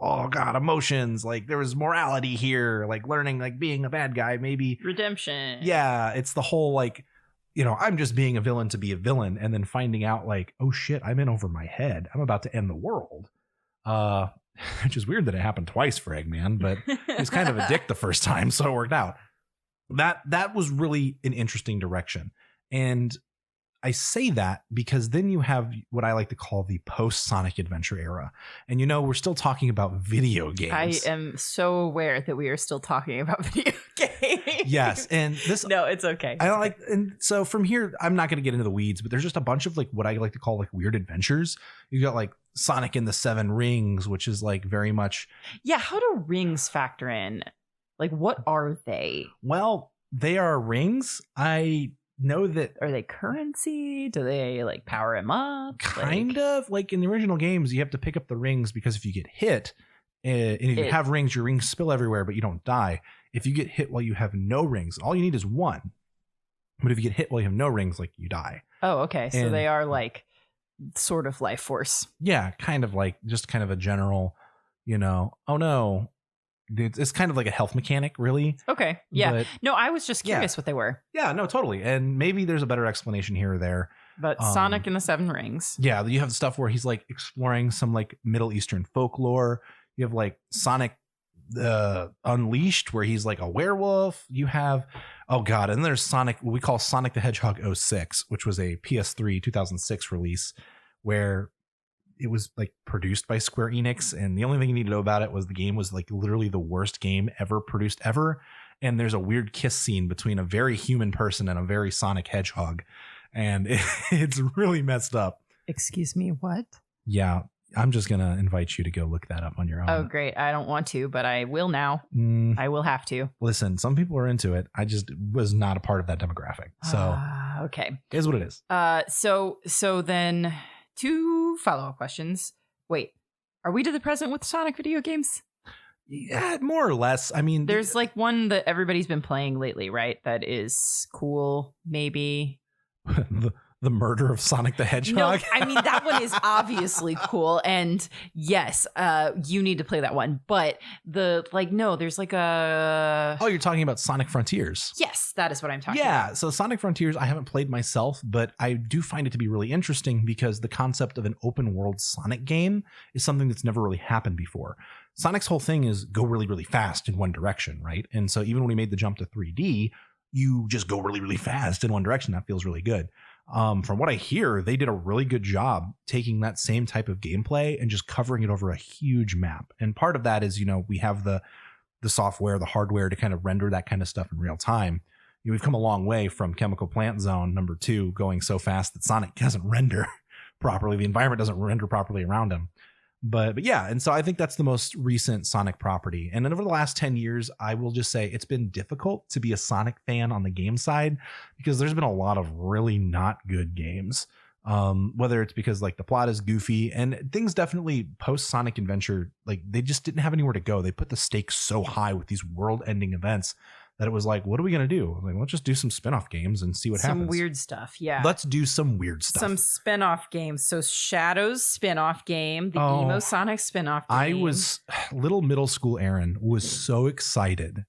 oh God, emotions. Like, there was morality here, like learning, like being a bad guy, maybe redemption. Yeah. It's the whole, like, I'm just being a villain to be a villain. And then finding out like, oh shit, I'm in over my head. I'm about to end the world. Which is weird that it happened twice for Eggman, but he was kind of a dick the first time. So it worked out. That was really an interesting direction. And I say that because then you have what I like to call the post-Sonic Adventure era. And we're still talking about video games. I am so aware that we are still talking about video games. Yes. And this... No, it's okay. I don't like... And so from here, I'm not going to get into the weeds, but there's just a bunch of like what I like to call like weird adventures. You got like Sonic and the Seven Rings, which is like very much... Yeah, how do rings factor in? Like, what are they? Well, they are rings. I know that. Are they currency? Do they like power him up? Kind of like in the original games, you have to pick up the rings because if you get hit and if you have rings, your rings spill everywhere, but you don't die. If you get hit while you have no rings, all you need is one. But if you get hit while you have no rings, like you die. Oh, okay. So they are like sort of life force. Yeah, kind of like just kind of a general, oh no. It's kind of like a health mechanic, really. Okay. Yeah. No, I was just curious what they were. Yeah, no, totally. And maybe there's a better explanation here or there. But Sonic and the Seven Rings. Yeah, you have the stuff where he's like exploring some like Middle Eastern folklore. You have like Sonic Unleashed, where he's like a werewolf. You have, oh God, and there's Sonic, what we call Sonic the Hedgehog 06, which was a PS3 2006 release where it was like produced by Square Enix, and the only thing you need to know about it was the game was like literally the worst game ever produced ever. And there's a weird kiss scene between a very human person and a very Sonic Hedgehog, and it's really messed up. Excuse me, what? Yeah, I'm just gonna invite you to go look that up on your own. Oh, great! I don't want to, but I will now. I will have to. Listen, some people are into it. I just was not a part of that demographic, so okay, it is what it is. So then. 2 follow-up questions. Wait, are we to the present with Sonic video games? Yeah, more or less. I mean, there's like one that everybody's been playing lately, right? That is cool, maybe. the The murder of Sonic the Hedgehog. No, I mean, that one is obviously cool. And yes, you need to play that one. But there's like a... Oh, you're talking about Sonic Frontiers. Yes, that is what I'm talking about. Yeah, so Sonic Frontiers, I haven't played myself, but I do find it to be really interesting because the concept of an open world Sonic game is something that's never really happened before. Sonic's whole thing is go really, really fast in one direction, right? And so even when we made the jump to 3D, you just go really, really fast in one direction. That feels really good. From what I hear, they did a really good job taking that same type of gameplay and just covering it over a huge map. And part of that is, we have the software, the hardware to kind of render that kind of stuff in real time. We've come a long way from Chemical Plant Zone number 2 going so fast that Sonic doesn't render properly. The environment doesn't render properly around him. But yeah, and so I think that's the most recent Sonic property. And then over the last 10 years, I will just say it's been difficult to be a Sonic fan on the game side because there's been a lot of really not good games. Whether it's because like the plot is goofy and things definitely post Sonic Adventure, like they just didn't have anywhere to go. They put the stakes so high with these world ending events that it was like, what are we going to do? Like, let's just do some spin-off games and see what happens. Some weird stuff. Yeah. Let's do some weird stuff. Some spin-off games. So Shadow's spin-off game, the Emo Sonic spin-off game. Little middle school Aaron was so excited.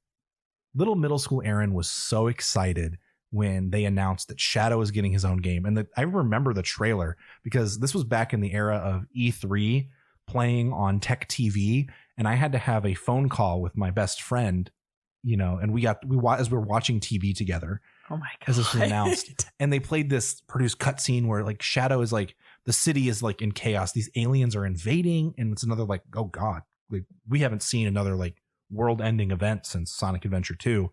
Little middle school Aaron was so excited when they announced that Shadow was getting his own game. And I remember the trailer because this was back in the era of E3 playing on Tech TV. And I had to have a phone call with my best friend, and as we were watching TV together. Oh my God. As this was announced. And they played this produced cutscene where like Shadow is like, the city is like in chaos. These aliens are invading. And it's another like, oh God, like we haven't seen another like world ending event since Sonic Adventure 2.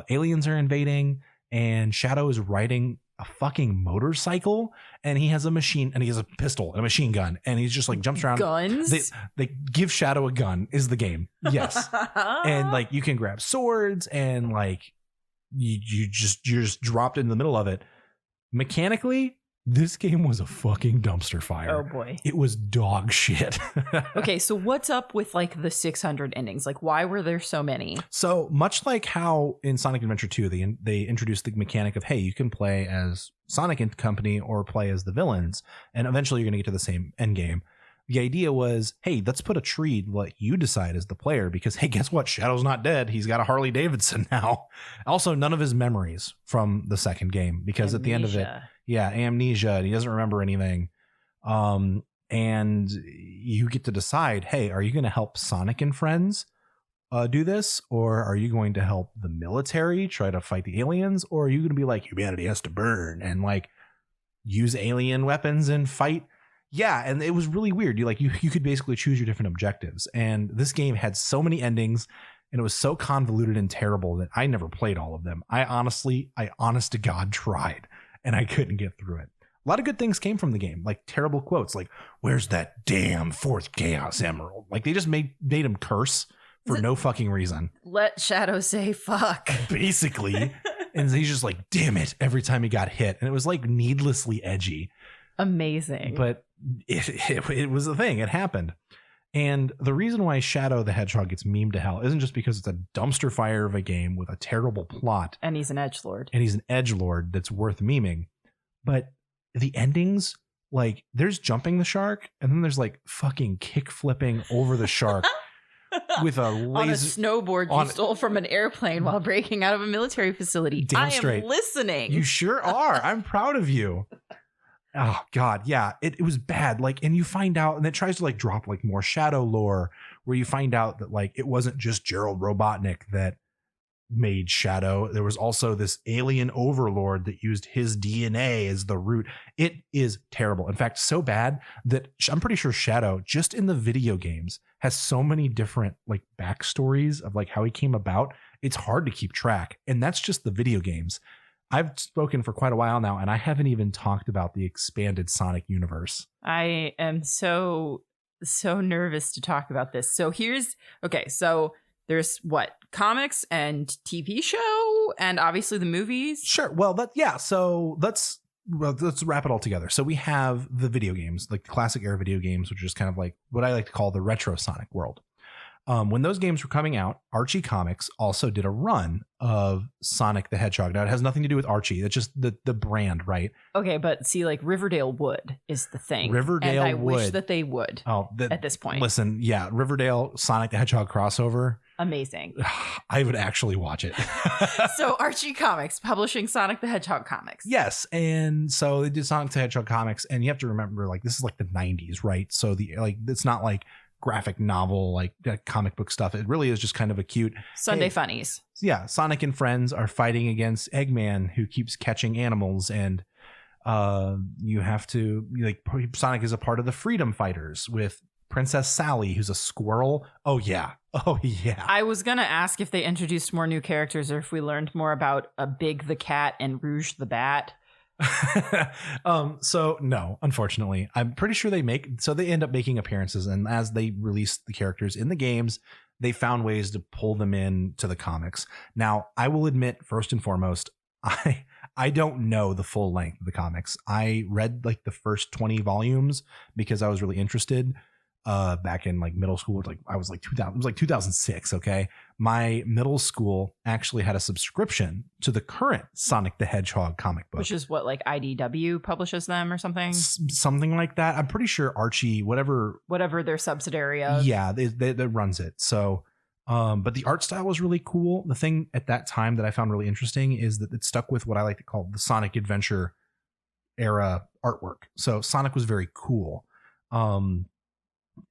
Aliens are invading and Shadow is riding a fucking motorcycle and he has a machine and he has a pistol and a machine gun and he's just like jumps around. Guns? They give Shadow a gun is the game. Yes. And like you can grab swords and like you're just dropped in the middle of it. Mechanically, this game was a fucking dumpster fire. Oh boy. It was dog shit. Okay, so what's up with like the 600 endings? Like why were there so many? So much like how in Sonic Adventure 2 they introduced the mechanic of, hey, you can play as Sonic and company or play as the villains and eventually you're going to get to the same end game. The idea was, hey, let's put a tree to let you decide as the player because, hey, guess what? Shadow's not dead. He's got a Harley Davidson now. Also, none of his memories from the second game because At the end of it, amnesia. And he doesn't remember anything. And you get to decide, hey, are you going to help Sonic and friends do this? Or are you going to help the military try to fight the aliens? Or are you going to be like, humanity has to burn and like use alien weapons and fight? Yeah, and it was really weird. You could basically choose your different objectives. And this game had so many endings and it was so convoluted and terrible that I never played all of them. I honest to God tried and I couldn't get through it. A lot of good things came from the game, like terrible quotes like, where's that damn fourth Chaos Emerald? Like they just made him curse for no fucking reason. Let Shadow say fuck. Basically. And he's just like, damn it, every time he got hit. And it was like needlessly edgy. Amazing. But it was a thing. It happened. And the reason why Shadow the Hedgehog gets memed to hell isn't just because it's a dumpster fire of a game with a terrible plot. And he's an edgelord. That's worth memeing. But the endings, like there's jumping the shark and then there's like fucking kick flipping over the shark with a laser. On a snowboard you stole from an airplane while breaking out of a military facility. Damn I straight. am listening. You sure are. I'm proud of you. Oh God, yeah, it was bad. Like, and you find out, and it tries to like drop like more Shadow lore, where you find out that like it wasn't just Gerald Robotnik that made Shadow. There was also this alien overlord that used his DNA as the root. It is terrible. In fact, so bad that I'm pretty sure Shadow, just in the video games, has so many different like backstories of like how he came about. It's hard to keep track, and that's just the video games. I've spoken for quite a while now, and I haven't even talked about the expanded Sonic universe. I am so nervous to talk about this. So so there's what? Comics and TV show and obviously the movies? Sure. Well, so let's wrap it all together. So we have the video games, like the classic era video games, which is kind of like what I like to call the retro Sonic world. When those games were coming out, Archie Comics also did a run of Sonic the Hedgehog. Now, it has nothing to do with Archie. It's just the brand, right? Okay, but see, like Riverdale would is the thing. Riverdale and I would. wish that they would at this point. Listen, yeah, Riverdale Sonic the Hedgehog crossover. Amazing. I would actually watch it. So Archie Comics publishing Sonic the Hedgehog comics. Yes, and so they did Sonic the Hedgehog comics, and you have to remember, like, this is like the 90s, right? So it's not like graphic novel like comic book stuff. It really is just kind of a cute Sunday funnies. Yeah, Sonic and friends are fighting against Eggman, who keeps catching animals, and you have to, like, Sonic is a part of the Freedom Fighters with Princess Sally, who's a squirrel. Oh yeah. I was gonna ask if they introduced more new characters or if we learned more about Big the Cat and Rouge the Bat. So no, unfortunately. I'm pretty sure they end up making appearances, and as they release the characters in the games, they found ways to pull them in to the comics. Now, I will admit, first and foremost, I don't know the full length of the comics. I read like the first 20 volumes because I was really interested. Back in like middle school, like I was like 2000, it was like 2006. Okay. My middle school actually had a subscription to the current Sonic the Hedgehog comic book, which is what, like IDW publishes them or something, something like that. I'm pretty sure Archie, whatever their subsidiary of. Yeah. They runs it. So, but the art style was really cool. The thing at that time that I found really interesting is that it stuck with what I like to call the Sonic Adventure era artwork. So Sonic was very cool.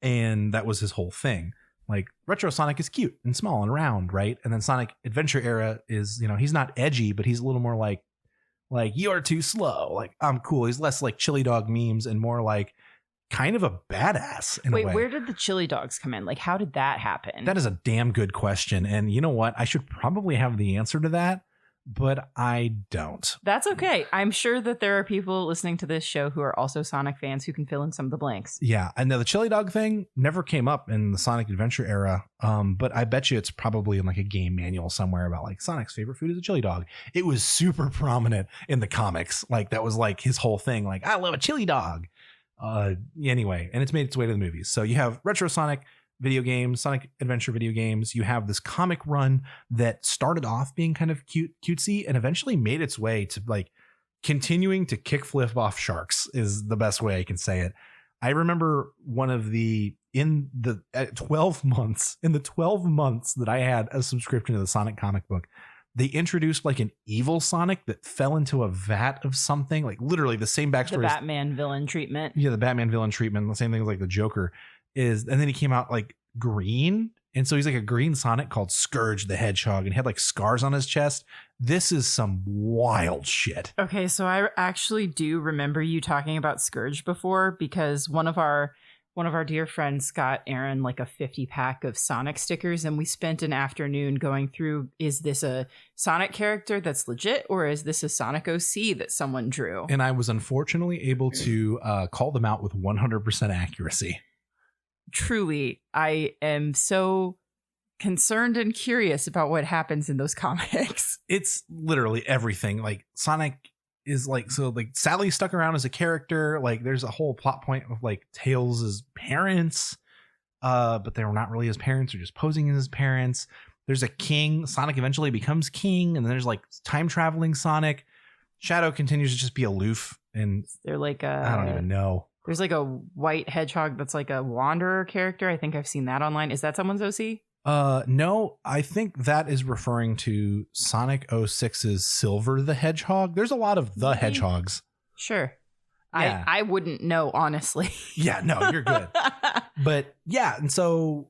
And that was his whole thing. Like, retro Sonic is cute and small and round, right? And then Sonic Adventure era is, you know, he's not edgy, but he's a little more like you're too slow. Like, I'm cool. He's less like chili dog memes and more like kind of a badass in a way. Wait, where did the chili dogs come in? Like, how did that happen? That is a damn good question. And you know what? I should probably have the answer to that, but I don't. That's okay. I'm sure that there are people listening to this show who are also Sonic fans who can fill in some of the blanks. Yeah. And now the chili dog thing never came up in the Sonic Adventure era. But I bet you it's probably in like a game manual somewhere about like Sonic's favorite food is a chili dog. It was super prominent in the comics. Like that was like his whole thing. Like, I love a chili dog. Anyway, and it's made its way to the movies. So you have retro Sonic video games, Sonic Adventure video games. You have this comic run that started off being kind of cutesy and eventually made its way to like continuing to kickflip off sharks is the best way I can say it. I remember in the 12 months that I had a subscription to the Sonic comic book, they introduced like an evil Sonic that fell into a vat of something, like literally the same backstory. The Batman villain treatment. Yeah, the Batman villain treatment. The same thing as like the Joker is. And then he came out like green. And so he's like a green Sonic called Scourge the Hedgehog, and he had like scars on his chest. This is some wild shit. Okay, so I actually do remember you talking about Scourge before, because one of our dear friends got Aaron like a 50-pack of Sonic stickers, and we spent an afternoon going through, is this a Sonic character that's legit, or is this a Sonic OC that someone drew? And I was unfortunately able to call them out with 100% accuracy. Truly, I am so concerned and curious about what happens in those comics. It's literally everything. Like Sonic is like, so like Sally stuck around as a character. Like there's a whole plot point of like Tails' parents, but they were not really his parents, or just posing as his parents. There's a king. Sonic eventually becomes king, and then there's like time traveling Sonic. Shadow continues to just be aloof, and they're like I don't even know. There's like a white hedgehog that's like a wanderer character. I think I've seen that online. Is that someone's OC? No, I think that is referring to Sonic 06's Silver the Hedgehog. There's a lot of the hedgehogs. Sure. Yeah. I wouldn't know, honestly. Yeah, no, you're good. But yeah, and so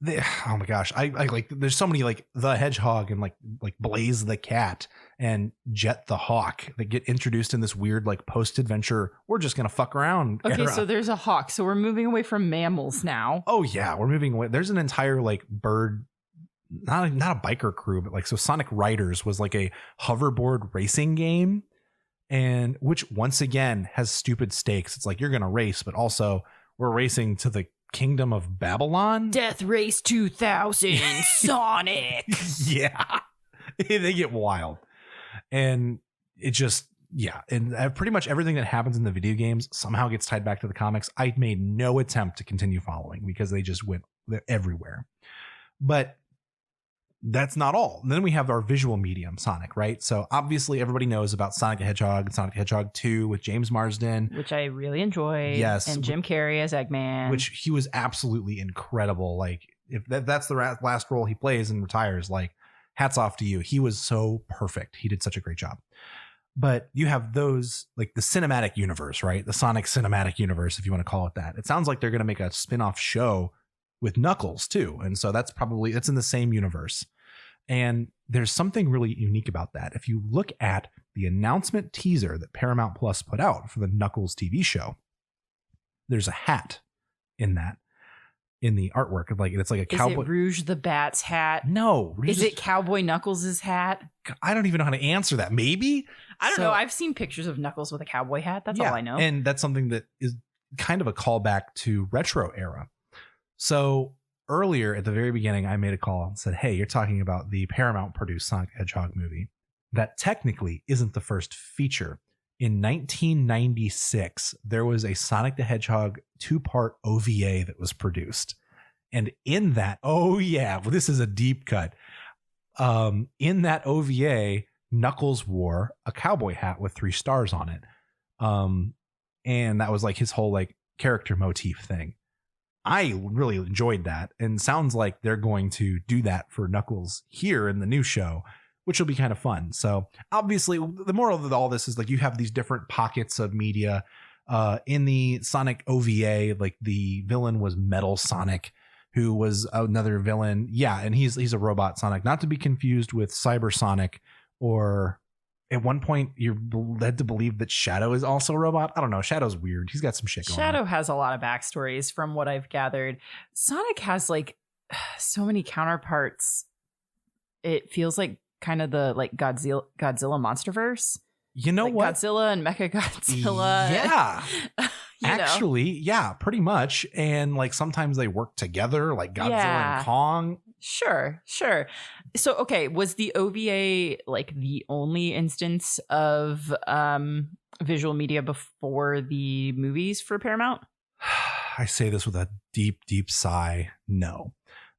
oh my gosh, I like, there's so many like the Hedgehog and like Blaze the Cat and Jet the Hawk that get introduced in this weird like post-adventure, we're just gonna fuck around okay era. So there's a hawk, so we're moving away from mammals now. Oh yeah, we're moving away. There's an entire like bird, not a biker crew, but like, so Sonic Riders was like a hoverboard racing game, and which once again has stupid stakes. It's like you're gonna race, but also we're racing to the Kingdom of Babylon. Death Race 2000 Sonic. Yeah. They get wild. And it just, yeah. And pretty much everything that happens in the video games somehow gets tied back to the comics. I made no attempt to continue following because they just went everywhere. But that's not all. And then we have our visual medium, Sonic, right? So obviously everybody knows about Sonic the Hedgehog and Sonic the Hedgehog 2 with James Marsden. Which I really enjoyed. Yes. And Jim Carrey as Eggman. Which he was absolutely incredible. Like, if that's the last role he plays and retires, like, hats off to you. He was so perfect. He did such a great job. But you have those, like the cinematic universe, right? The Sonic cinematic universe, if you want to call it that. It sounds like they're going to make a spin-off show with Knuckles too. And so that's in the same universe. And there's something really unique about that. If you look at the announcement teaser that Paramount Plus put out for the Knuckles TV show, there's a hat in the artwork. Like, it's like a cowboy. Is it Rouge the Bat's hat? No. Is it Cowboy Knuckles' hat? I don't even know how to answer that. Maybe. I don't know. I've seen pictures of Knuckles with a cowboy hat. That's all I know. And that's something that is kind of a callback to retro era. So earlier at the very beginning, I made a call and said, hey, you're talking about the Paramount produced Sonic the Hedgehog movie. That technically isn't the first feature. In 1996, there was a Sonic the Hedgehog 2-part OVA that was produced. And in that, this is a deep cut. In that OVA, Knuckles wore a cowboy hat with 3 stars on it. And that was like his whole like character motif thing. I really enjoyed that, and sounds like they're going to do that for Knuckles here in the new show, which will be kind of fun. So obviously the moral of all this is like you have these different pockets of media. In the Sonic OVA, like the villain was Metal Sonic, who was another villain. Yeah. And he's a robot Sonic, not to be confused with Cyber Sonic, or at one point you're led to believe that Shadow is also a robot. I don't know. Shadow's weird. He's got some shit going on. Shadow has a lot of backstories from what I've gathered. Sonic has like so many counterparts. It feels like kind of the like Godzilla Monsterverse. You know like what? Godzilla and Mechagodzilla. Yeah. Actually, know? Yeah, pretty much. And like sometimes they work together, like Godzilla and Kong. Sure. So, okay, was the OVA like the only instance of visual media before the movies for Paramount? I say this with a deep, deep sigh. No.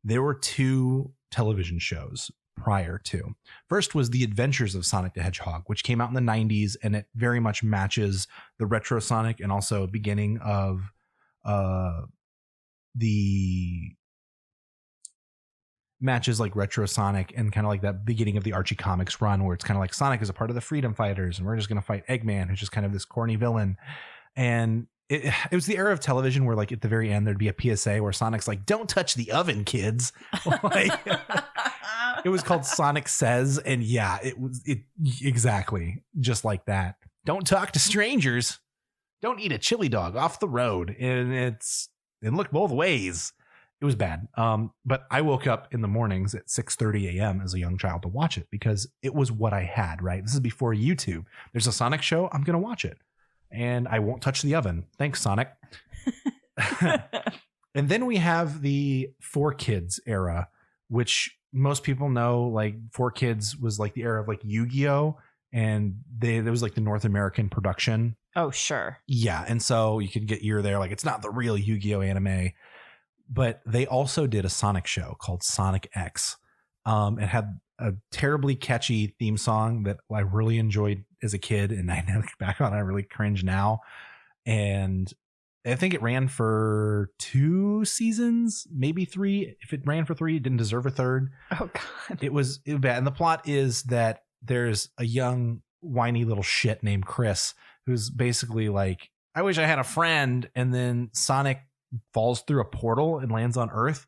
There were 2 television shows prior to. First was The Adventures of Sonic the Hedgehog, which came out in the 90s, and it very much matches the retro Sonic and also beginning of the matches like retro Sonic and kind of like that beginning of the Archie Comics run, where it's kind of like Sonic is a part of the Freedom Fighters and we're just going to fight Eggman, who's just kind of this corny villain. And it was the era of television where like at the very end there'd be a PSA where Sonic's like, don't touch the oven, kids. Like, it was called Sonic Says, and yeah, it was exactly just like that. Don't talk to strangers. Don't eat a chili dog off the road. And it looked both ways. It was bad. But I woke up in the mornings at 6:30 a.m. as a young child to watch it because it was what I had, right? This is before YouTube. There's a Sonic show. I'm going to watch it. And I won't touch the oven. Thanks, Sonic. And then we have the 4Kids era, which most people know, like 4Kids was like the era of like Yu-Gi-Oh! And there was like the North American production. Oh, sure. Yeah. And so you could get you're there. Like, it's not the real Yu-Gi-Oh! Anime. But they also did a Sonic show called Sonic X. It had a terribly catchy theme song that I really enjoyed as a kid. And I look back on it, I really cringe now. And I think it ran for 2 seasons, maybe 3. If it ran for 3, it didn't deserve a 3rd. Oh, God. It was bad. And the plot is that there's a young, whiny little shit named Chris who's basically like, I wish I had a friend. And then Sonic falls through a portal and lands on Earth.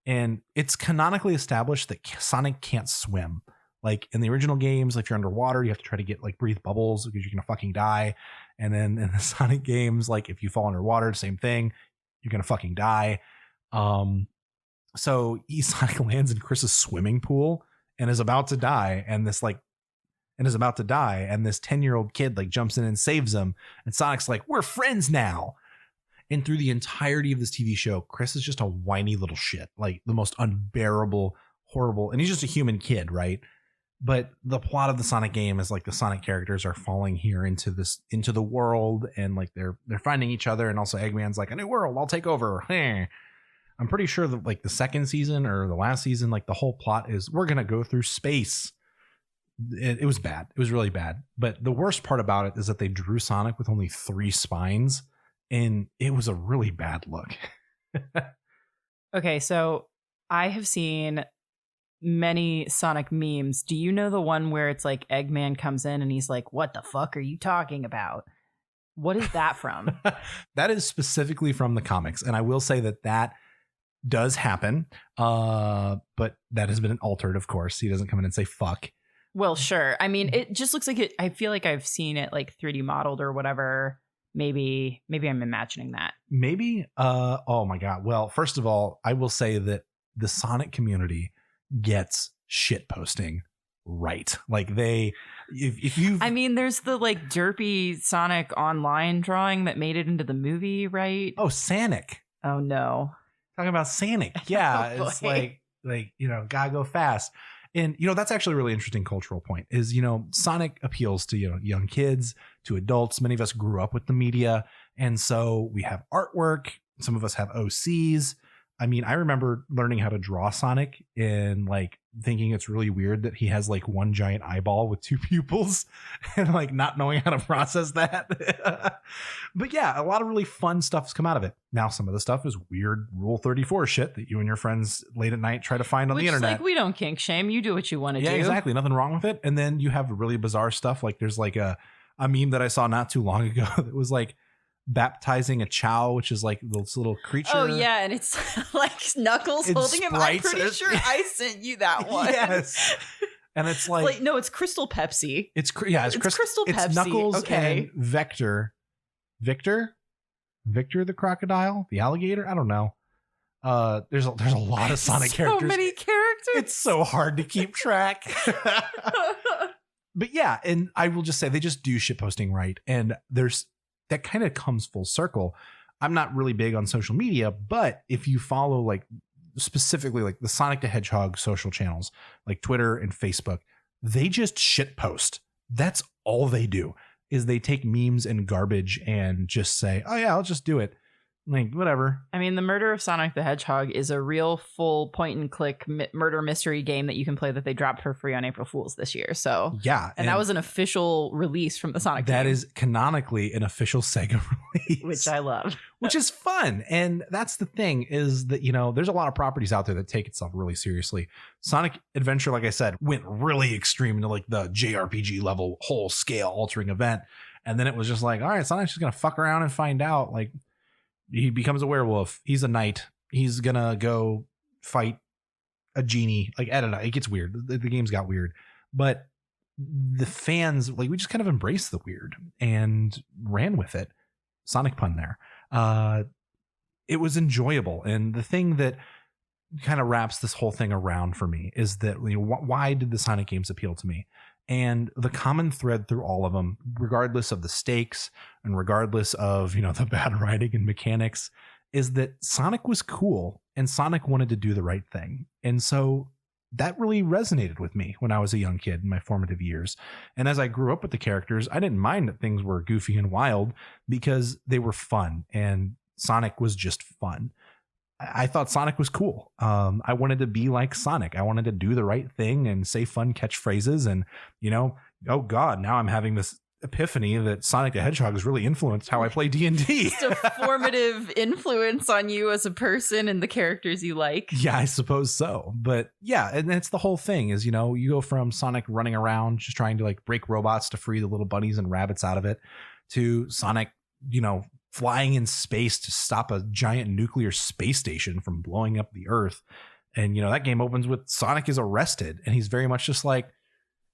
And it's canonically established that Sonic can't swim. Like in the original games, if you're underwater, you have to try to get like breathe bubbles because you're going to fucking die. And then in the Sonic games, like if you fall underwater, same thing, you're going to fucking die. So Sonic lands in Chris's swimming pool and is about to die. And this 10-year-old kid like jumps in and saves him. And Sonic's like, we're friends now. And through the entirety of this TV show, Chris is just a whiny little shit, like the most unbearable, horrible. And he's just a human kid, right? But the plot of the Sonic game is like the Sonic characters are falling here into the world, and like they're finding each other. And also Eggman's like, a new world, I'll take over. I'm pretty sure that like the second season or the last season, like the whole plot is we're going to go through space. It was bad. It was really bad. But the worst part about it is that they drew Sonic with only 3 spines, and it was a really bad look. Okay, so I have seen many Sonic memes. Do you know the one where it's like Eggman comes in and he's like, "What the fuck are you talking about?" What is that from? That is specifically from the comics. And I will say that does happen. But that has been altered, of course. He doesn't come in and say fuck. Well, sure. I mean, it just looks like it. I feel like I've seen it like 3D modeled or whatever. Maybe I'm imagining that. Maybe. Oh my God. Well, first of all, I will say that the Sonic community gets shit posting right. Like if you, I mean, there's the like derpy Sonic online drawing that made it into the movie, right? Oh, Sonic. Oh no. Talking about Sonic. Yeah. Oh, it's like, gotta go fast. And, that's actually a really interesting cultural point is, Sonic appeals to, young kids, to adults. Many of us grew up with the media. And so we have artwork. Some of us have OCs. I mean, I remember learning how to draw Sonic and like thinking it's really weird that he has like one giant eyeball with 2 pupils and like not knowing how to process that. But yeah, a lot of really fun stuff's come out of it. Now, some of the stuff is weird Rule 34 shit that you and your friends late at night try to find on the internet. Like, we don't kink shame. You do what you want to do. Yeah, exactly. Nothing wrong with it. And then you have really bizarre stuff. Like there's like a meme that I saw not too long ago that was like baptizing a chow, which is like this little creature. Oh yeah, and it's like Knuckles holding him. I'm pretty sure I sent you that one. Yes. And it's like no, it's Crystal Pepsi. It's Crystal Pepsi. It's Knuckles and Victor the crocodile, the alligator. I don't know. There's a lot of Sonic characters. So many characters. It's so hard to keep track. But yeah, and I will just say they just do shit posting right, and that kind of comes full circle. I'm not really big on social media, but if you follow like specifically like the Sonic the Hedgehog social channels, like Twitter and Facebook, they just shit post. That's all they do is they take memes and garbage and just say, oh yeah, I'll just do it. Like, whatever. I mean, the Murder of Sonic the Hedgehog is a real full point and click murder mystery game that you can play that they dropped for free on April Fool's this year. So yeah. And that was an official release from the Sonic That game. is canonically an official Sega release. Which I love. Which is fun. And that's the thing is that, there's a lot of properties out there that take itself really seriously. Sonic Adventure, like I said, went really extreme into like the JRPG level whole scale altering event. And then it was just like, all right, Sonic's just going to fuck around and find out. Like, he becomes a werewolf. He's a knight. He's gonna go fight a genie. Like, I don't know. It gets weird. The games got weird, but the fans, like, we just kind of embraced the weird and ran with it. Sonic pun there. It was enjoyable. And the thing that kind of wraps this whole thing around for me is that, why did the Sonic games appeal to me? And the common thread through all of them, regardless of the stakes and regardless of, the bad writing and mechanics, is that Sonic was cool and Sonic wanted to do the right thing. And so that really resonated with me when I was a young kid in my formative years. And as I grew up with the characters, I didn't mind that things were goofy and wild because they were fun and Sonic was just fun. I thought Sonic was cool. I wanted to be like Sonic. I wanted to do the right thing and say fun catchphrases. And, oh God, now I'm having this epiphany that Sonic the Hedgehog has really influenced how I play D&D. Just a formative influence on you as a person and the characters you like. Yeah, I suppose so. But yeah, and that's the whole thing is, you go from Sonic running around just trying to like break robots to free the little bunnies and rabbits out of it to Sonic, flying in space to stop a giant nuclear space station from blowing up the Earth. And, that game opens with Sonic is arrested and he's very much just like,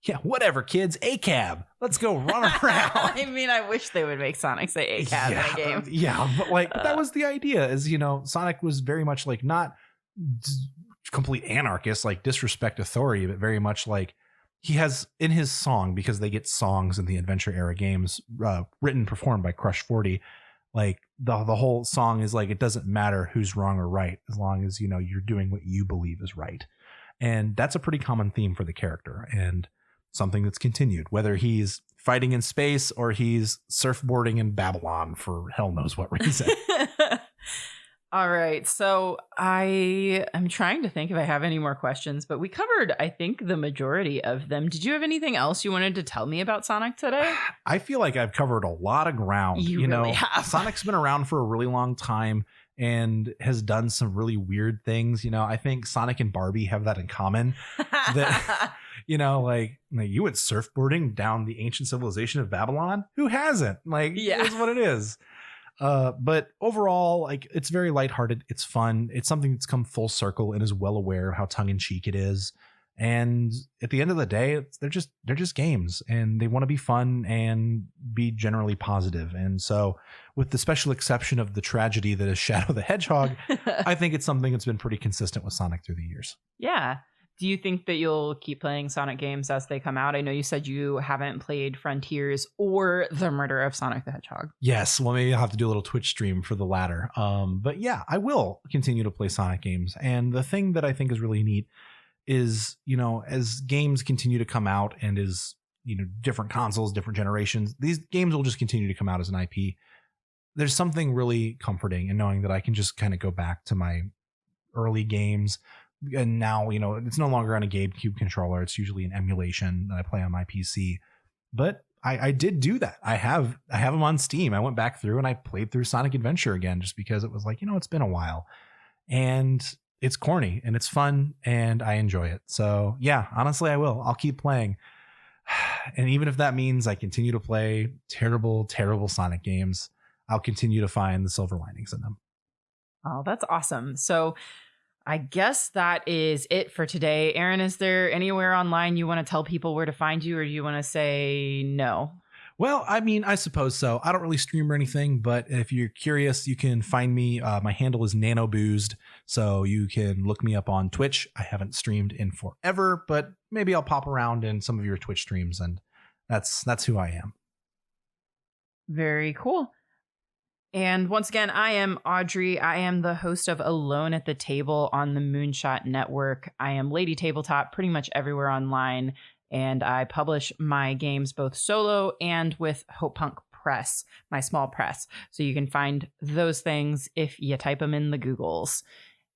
yeah, whatever, kids, a cab. Let's go run around. I mean, I wish they would make Sonic say a cab in a game. Yeah, but like that was the idea is, Sonic was very much like not complete anarchist, like disrespect authority, but very much like he has in his song, because they get songs in the adventure era games written, performed by Crush 40. Like the whole song is like, it doesn't matter who's wrong or right, as long as, you're doing what you believe is right. And that's a pretty common theme for the character and something that's continued, whether he's fighting in space or he's surfboarding in Babylon for hell knows what reason. All right. So I am trying to think if I have any more questions, but we covered, I think, the majority of them. Did you have anything else you wanted to tell me about Sonic today? I feel like I've covered a lot of ground. You really have. Sonic's been around for a really long time and has done some really weird things. I think Sonic and Barbie have that in common. That, like you went surfboarding down the ancient civilization of Babylon. Who hasn't? It is what it is. But overall, it's very lighthearted. It's fun. It's something that's come full circle and is well aware of how tongue in cheek it is. And at the end of the day, they're just games, and they want to be fun and be generally positive. And so, with the special exception of the tragedy that is Shadow the Hedgehog, I think it's something that's been pretty consistent with Sonic through the years. Yeah. Do you think that you'll keep playing Sonic games as they come out? I know you said you haven't played Frontiers or The Murder of Sonic the Hedgehog. Yes. Well, maybe I'll have to do a little Twitch stream for the latter. But yeah, I will continue to play Sonic games. And the thing that I think is really neat is, as games continue to come out and as, different consoles, different generations, these games will just continue to come out as an IP. There's something really comforting in knowing that I can just kind of go back to my early games. And now, it's no longer on a GameCube controller. It's usually an emulation that I play on my PC. But I did do that. I have them on Steam. I went back through and I played through Sonic Adventure again, just because it was it's been a while. And it's corny and it's fun and I enjoy it. So yeah, honestly, I will. I'll keep playing. And even if that means I continue to play terrible, terrible Sonic games, I'll continue to find the silver linings in them. Oh, that's awesome. So I guess that is it for today. Aaron, is there anywhere online you want to tell people where to find you, or do you want to say no? Well, I suppose so. I don't really stream or anything, but if you're curious, you can find me. My handle is nanoboozed, so you can look me up on Twitch. I haven't streamed in forever, but maybe I'll pop around in some of your Twitch streams, and that's who I am. Very cool. And once again, I am Audrey. I am the host of Alone at the Table on the Moonshot Network. I am Lady Tabletop pretty much everywhere online, and I publish my games both solo and with Hope Punk Press, my small press. So you can find those things if you type them in the Googles.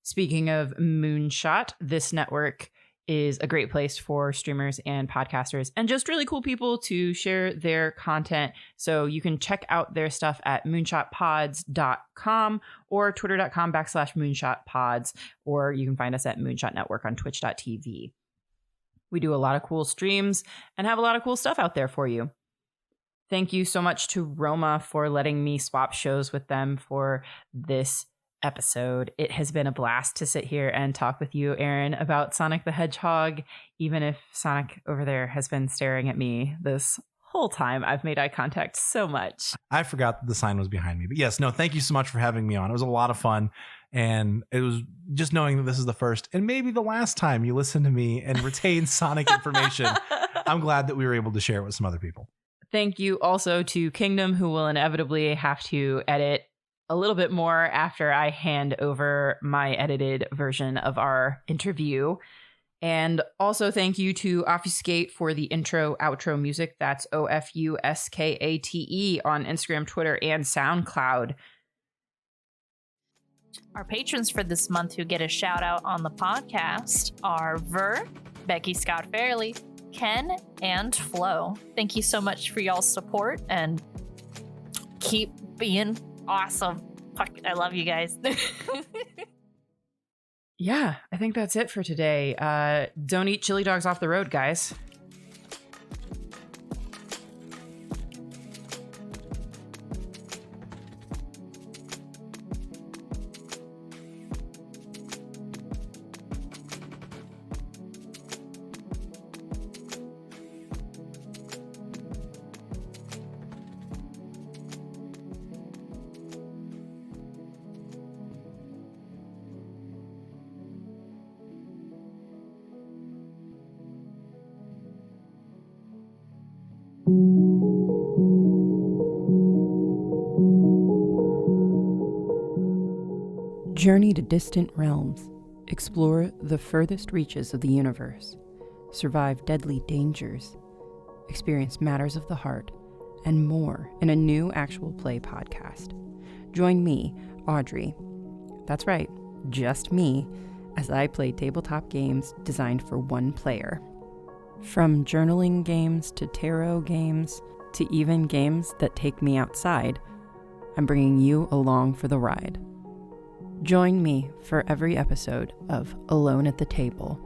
Speaking of Moonshot, this network is a great place for streamers and podcasters and just really cool people to share their content. So you can check out their stuff at moonshotpods.com or twitter.com/moonshotpods, or you can find us at Moonshot Network on twitch.tv. We do a lot of cool streams and have a lot of cool stuff out there for you. Thank you so much to Roma for letting me swap shows with them for this episode. It has been a blast to sit here and talk with you, Aaron, about Sonic the Hedgehog, even if Sonic over there has been staring at me this whole time. I've made eye contact so much. I forgot that the sign was behind me. But yes, no, thank you so much for having me on. It was a lot of fun. And it was just knowing that this is the first and maybe the last time you listen to me and retain Sonic information. I'm glad that we were able to share it with some other people. Thank you also to Kingdom, who will inevitably have to edit a little bit more after I hand over my edited version of our interview. And also thank you to Obfuscate for the intro outro music. That's OFUSKATE on Instagram, Twitter, and SoundCloud. Our patrons for this month who get a shout out on the podcast are Ver, Becky Scott Fairley, Ken, and Flo. Thank you so much for y'all's support and keep being awesome. Fuck, I love you guys. Yeah, I think that's it for today. Don't eat chili dogs off the road, guys. Journey to distant realms. Explore the furthest reaches of the universe. Survive deadly dangers. Experience matters of the heart and more in a new actual play podcast. Join me, Audrey, That's right, just me, as I play tabletop games designed for one player. From journaling games to tarot games to even games that take me outside, I'm bringing you along for the ride. Join me for every episode of Alone at the Table,